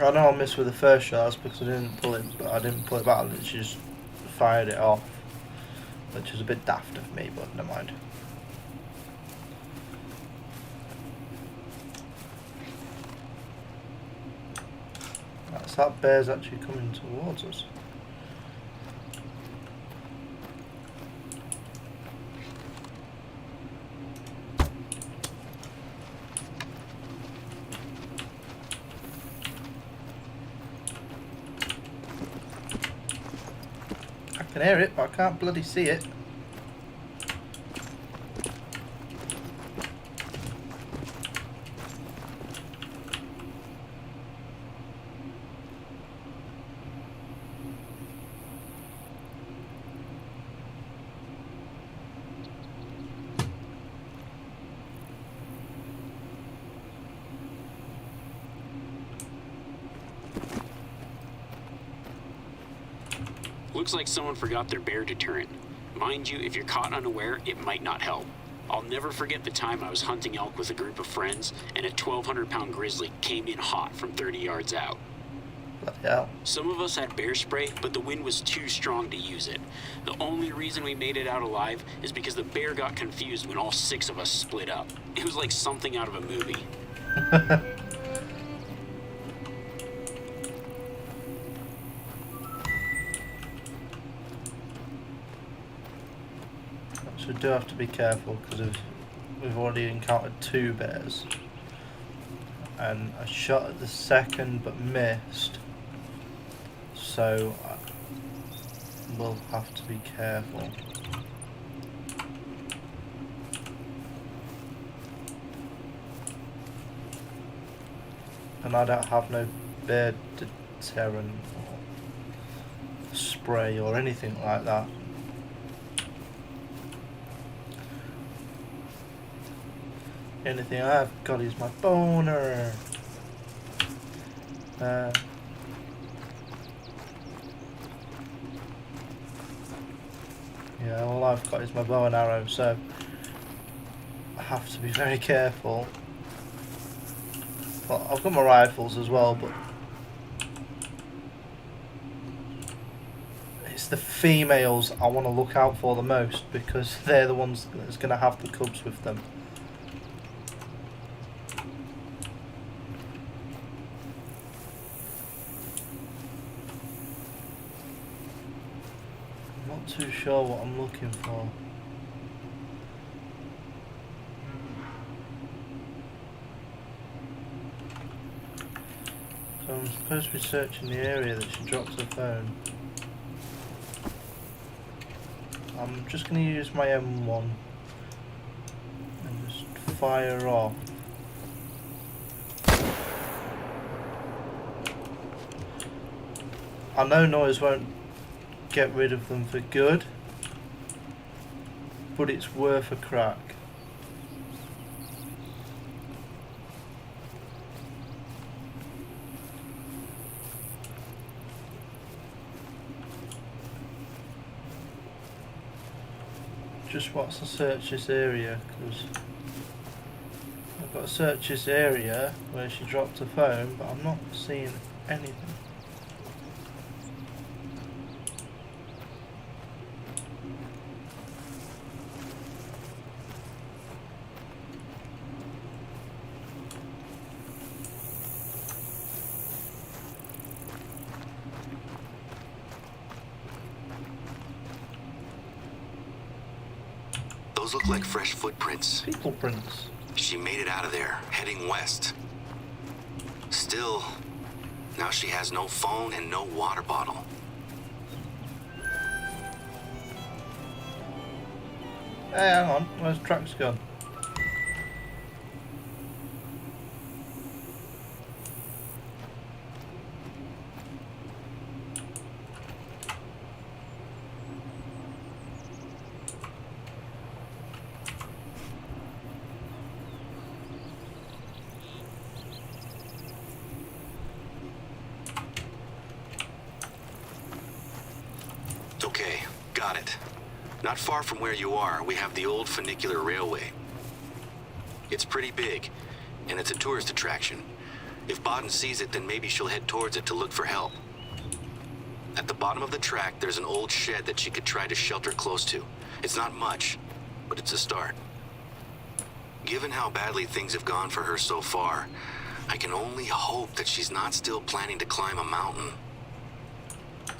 I know I missed with the first shot, that's because I didn't pull it, but I didn't pull it back, and just fired it off, which was a bit daft of me, but never mind. That's that bear's actually coming towards us. I can hear it, but I can't bloody see it. Looks like someone forgot their bear deterrent. Mind you, if you're caught unaware, it might not help. I'll never forget the time I was hunting elk with a group of friends, and a 1,200-pound grizzly came in hot from 30 yards out. Bloody hell. Some of us had bear spray, but the wind was too strong to use it. The only reason we made it out alive is because the bear got confused when all 6 of us split up. It was like something out of a movie. So we do have to be careful because of we've already encountered 2 bears. And I shot at the second but missed. So we'll have to be careful. And I don't have no bear deterrent or spray or anything like that. Anything I've got is my boner. Yeah, all I've got is my bow and arrow, so I have to be very careful. Well, I've got my rifles as well, but it's the females I want to look out for the most, because they're the ones that's going to have the cubs with them. I'm not too sure what I'm looking for. So I'm supposed to be searching the area that she dropped her phone. I'm just going to use my M1 and just fire off. I know noise won't get rid of them for good, but it's worth a crack. Just wants to search this area, because I've got to search this area where she dropped her phone, but I'm not seeing anything. Those look like fresh footprints. People prints. She made it out of there, heading west. Still, now she has no phone and no water bottle. Hey, hang on, where's Track's gone? Okay, got it. Not far from where you are, we have the old funicular railway. It's pretty big, and it's a tourist attraction. If Baden sees it, then maybe she'll head towards it to look for help. At the bottom of the track, there's an old shed that she could try to shelter close to. It's not much, but it's a start. Given how badly things have gone for her so far, I can only hope that she's not still planning to climb a mountain.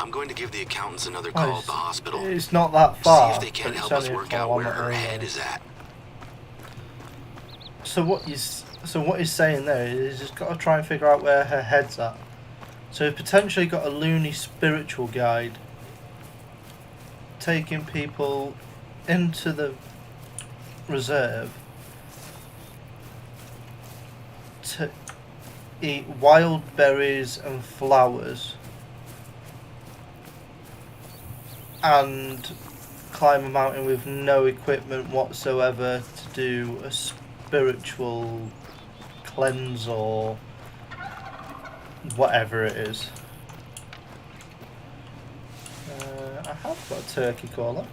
I'm going to give the accountants another call at the hospital. It's not that far. See if they can't help us work out where her head is at. So what he's saying there is he's got to try and figure out where her head's at. So he's potentially got a loony spiritual guide taking people into the reserve to eat wild berries and flowers and climb a mountain with no equipment whatsoever to do a spiritual cleanse or whatever it is. I have got a turkey caller.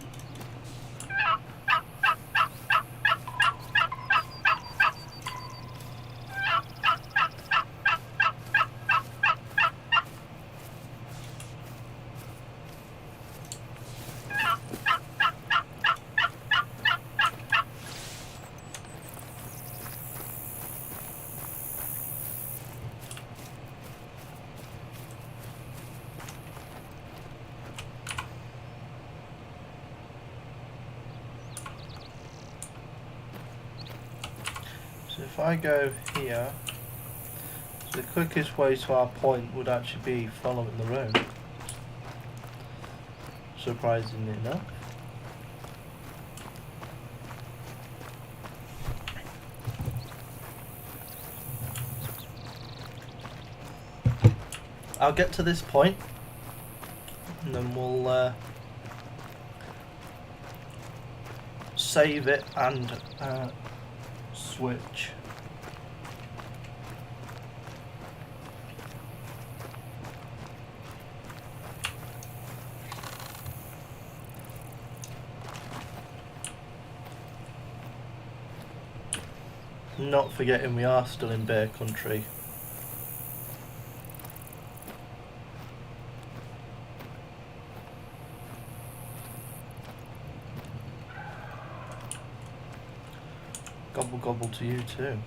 So if I go here, the quickest way to our point would actually be following the road. Surprisingly enough. I'll get to this point and then we'll save it and switch. Not forgetting we are still in bear country. Gobble gobble to you too.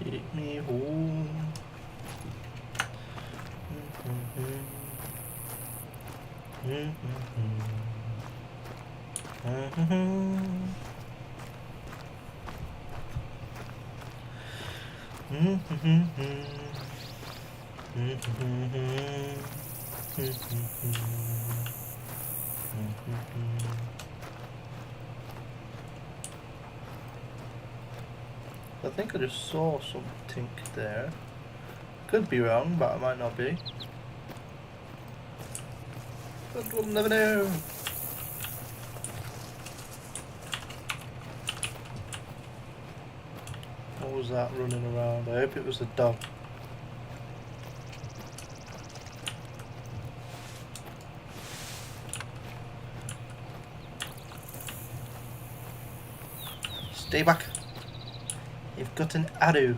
Take me home. I think I just saw something there. Could be wrong, but I might not be. But we'll never know. What was that running around? I hope it was a dog. Stay back. You've got an arrow.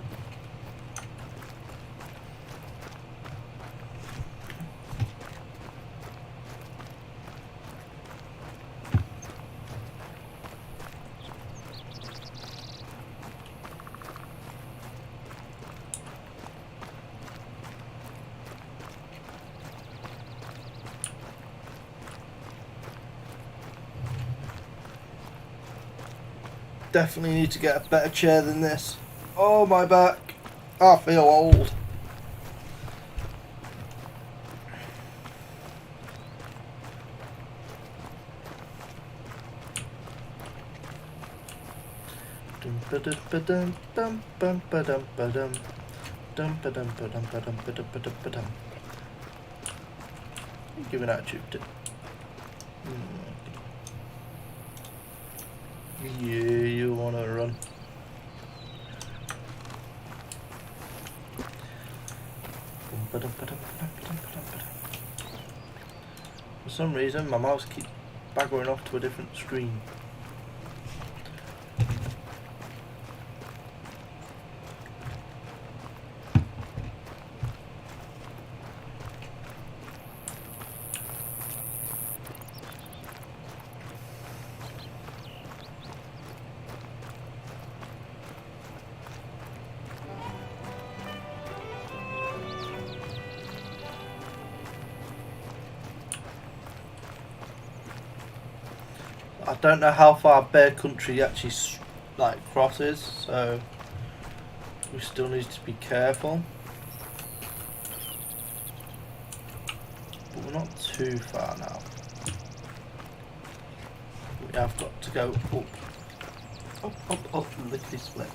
Definitely need to get a better chair than this. Oh, my back. I feel old. Giving out to yeah, you wanna run. For some reason my mouse keeps baggering off to a different screen. I don't know how far bear country actually crosses, so we still need to be careful. But we're not too far now. We have got to go up, lickety split.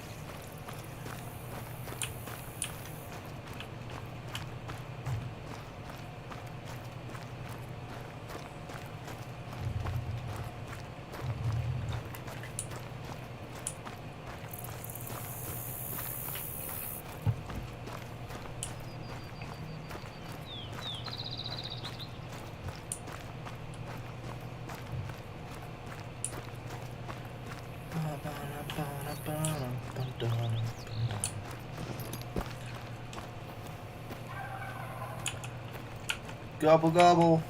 Gobble gobble.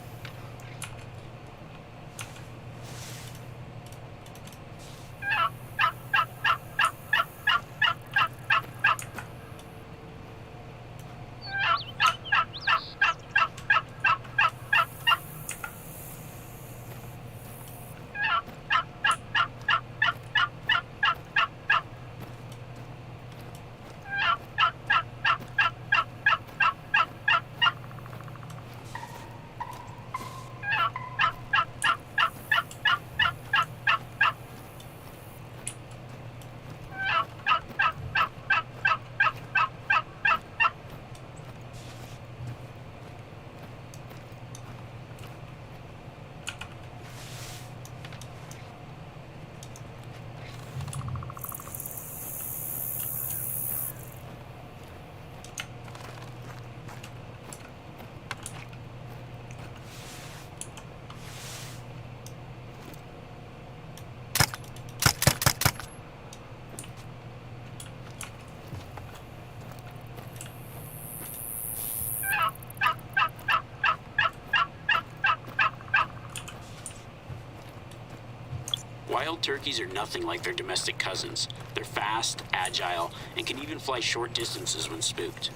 Wild turkeys are nothing like their domestic cousins. They're fast, agile, and can even fly short distances when spooked.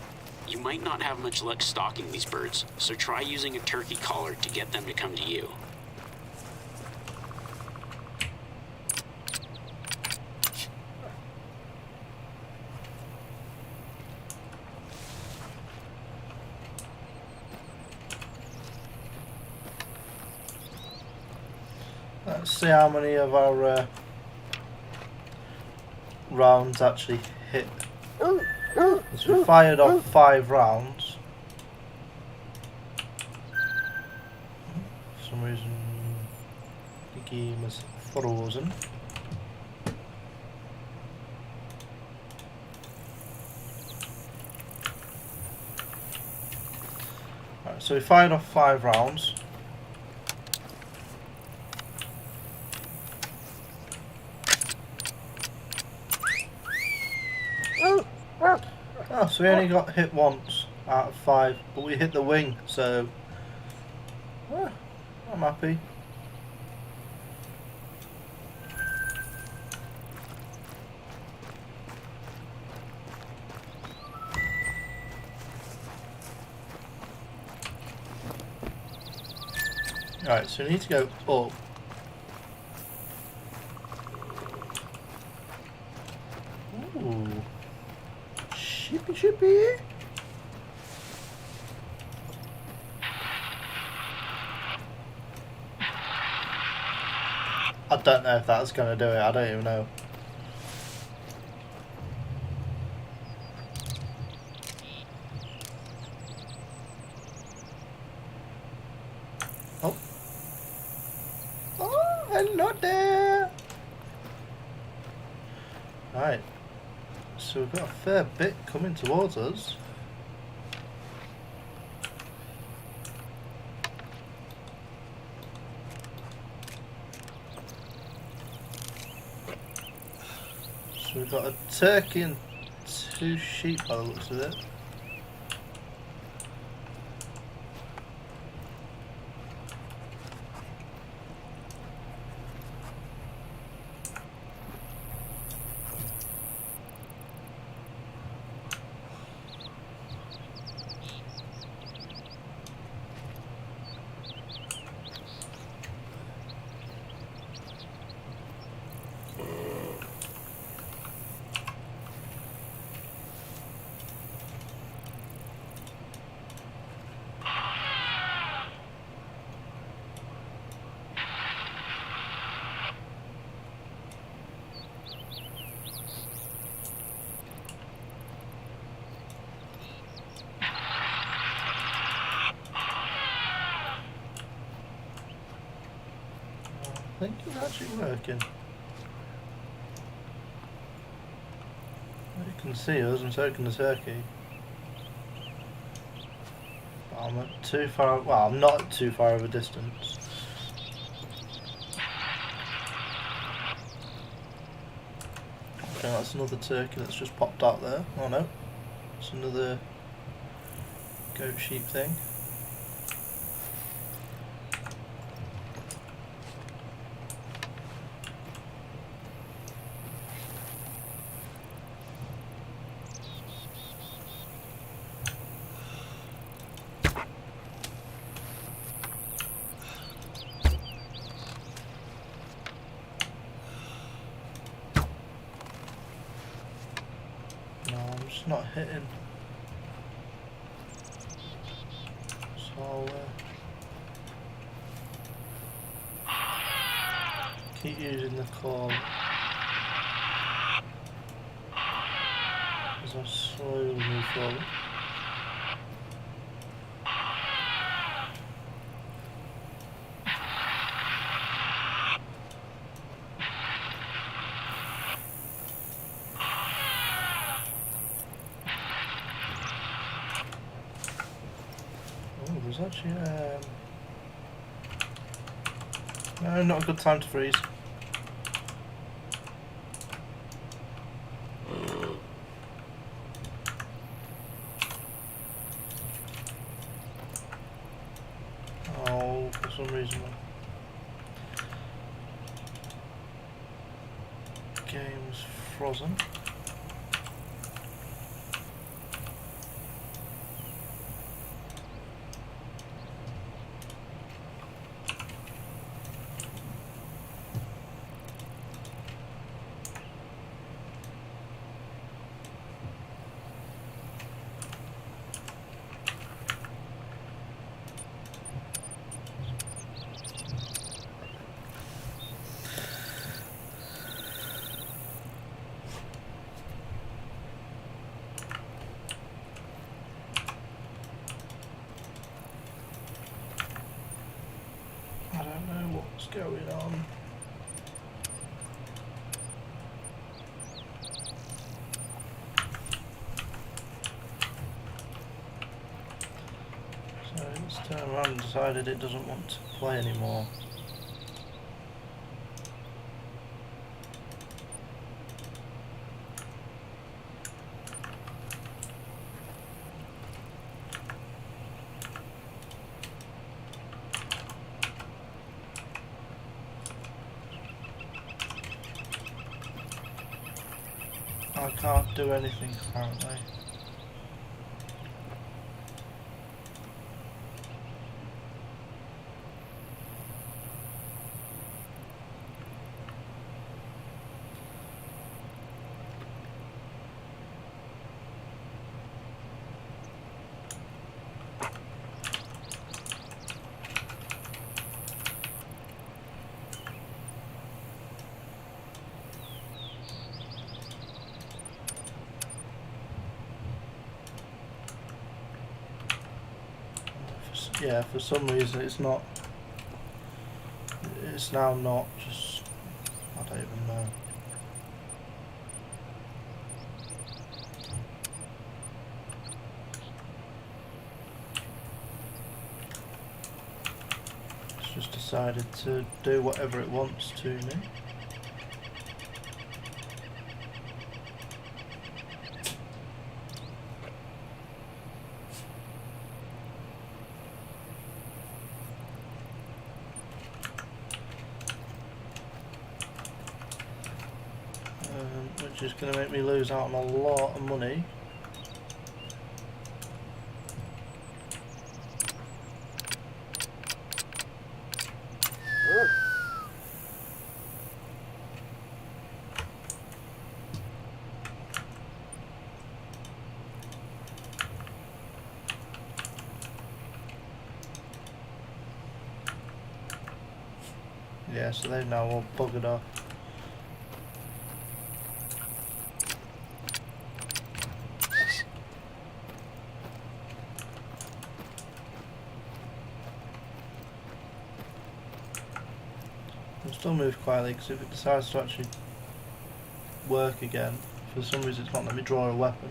You might not have much luck stalking these birds, so try using a turkey caller to get them to come to you. Let's see how many of our rounds actually hit. So we fired off 5 rounds. For some reason the game is frozen. Alright, so we fired off 5 rounds. Oh, so we only got hit once out of 5, but we hit the wing, so I'm happy. Alright, so we need to go up. Ooh. Shippy shippy. I don't know if that's going to do it, I don't even know. Oh. Oh, hello there. Right. So we've got a fair bit coming towards us. So we've got a turkey and 2 sheep by the looks of it. I think it's actually working. You can see us and so can the turkey. But I'm not too far, well, I'm not too far of a distance. Okay, that's another turkey that's just popped out there. Oh no, it's another goat sheep thing. just not hitting. So I'll keep using the call as I slowly move forward. Oh, there's actually no, not a good time to freeze. Oh, for some reason the game's frozen. I don't know what's going on. So it's turned around and decided it doesn't want to play anymore. I can't do anything apparently. Yeah, for some reason it's not. It's now not just. I don't even know. It's just decided to do whatever it wants to me. Which is going to make me lose out on a lot of money. Yeah, so they've now all buggered off. Still move quietly because if it decides to actually work again, for some reason it's not letting me draw a weapon.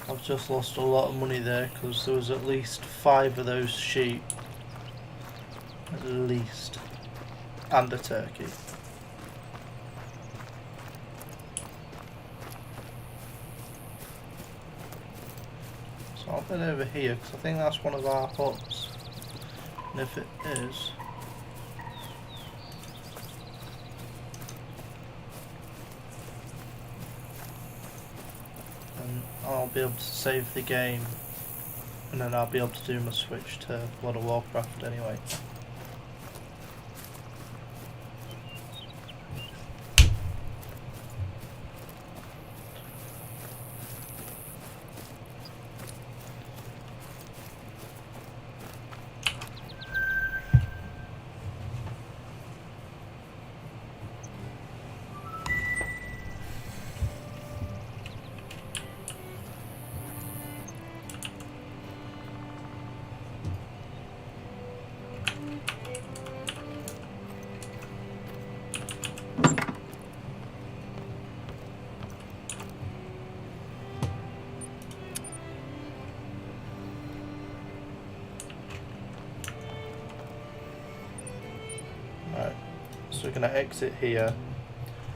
I've just lost a lot of money there because there was at least 5 of those sheep, at least, and a turkey. So I'll head over here because I think that's one of our huts, and if it is, then I'll be able to save the game, and then I'll be able to do my switch to World of Warcraft anyway. So we're going to exit here.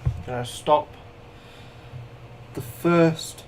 We're going to stop the first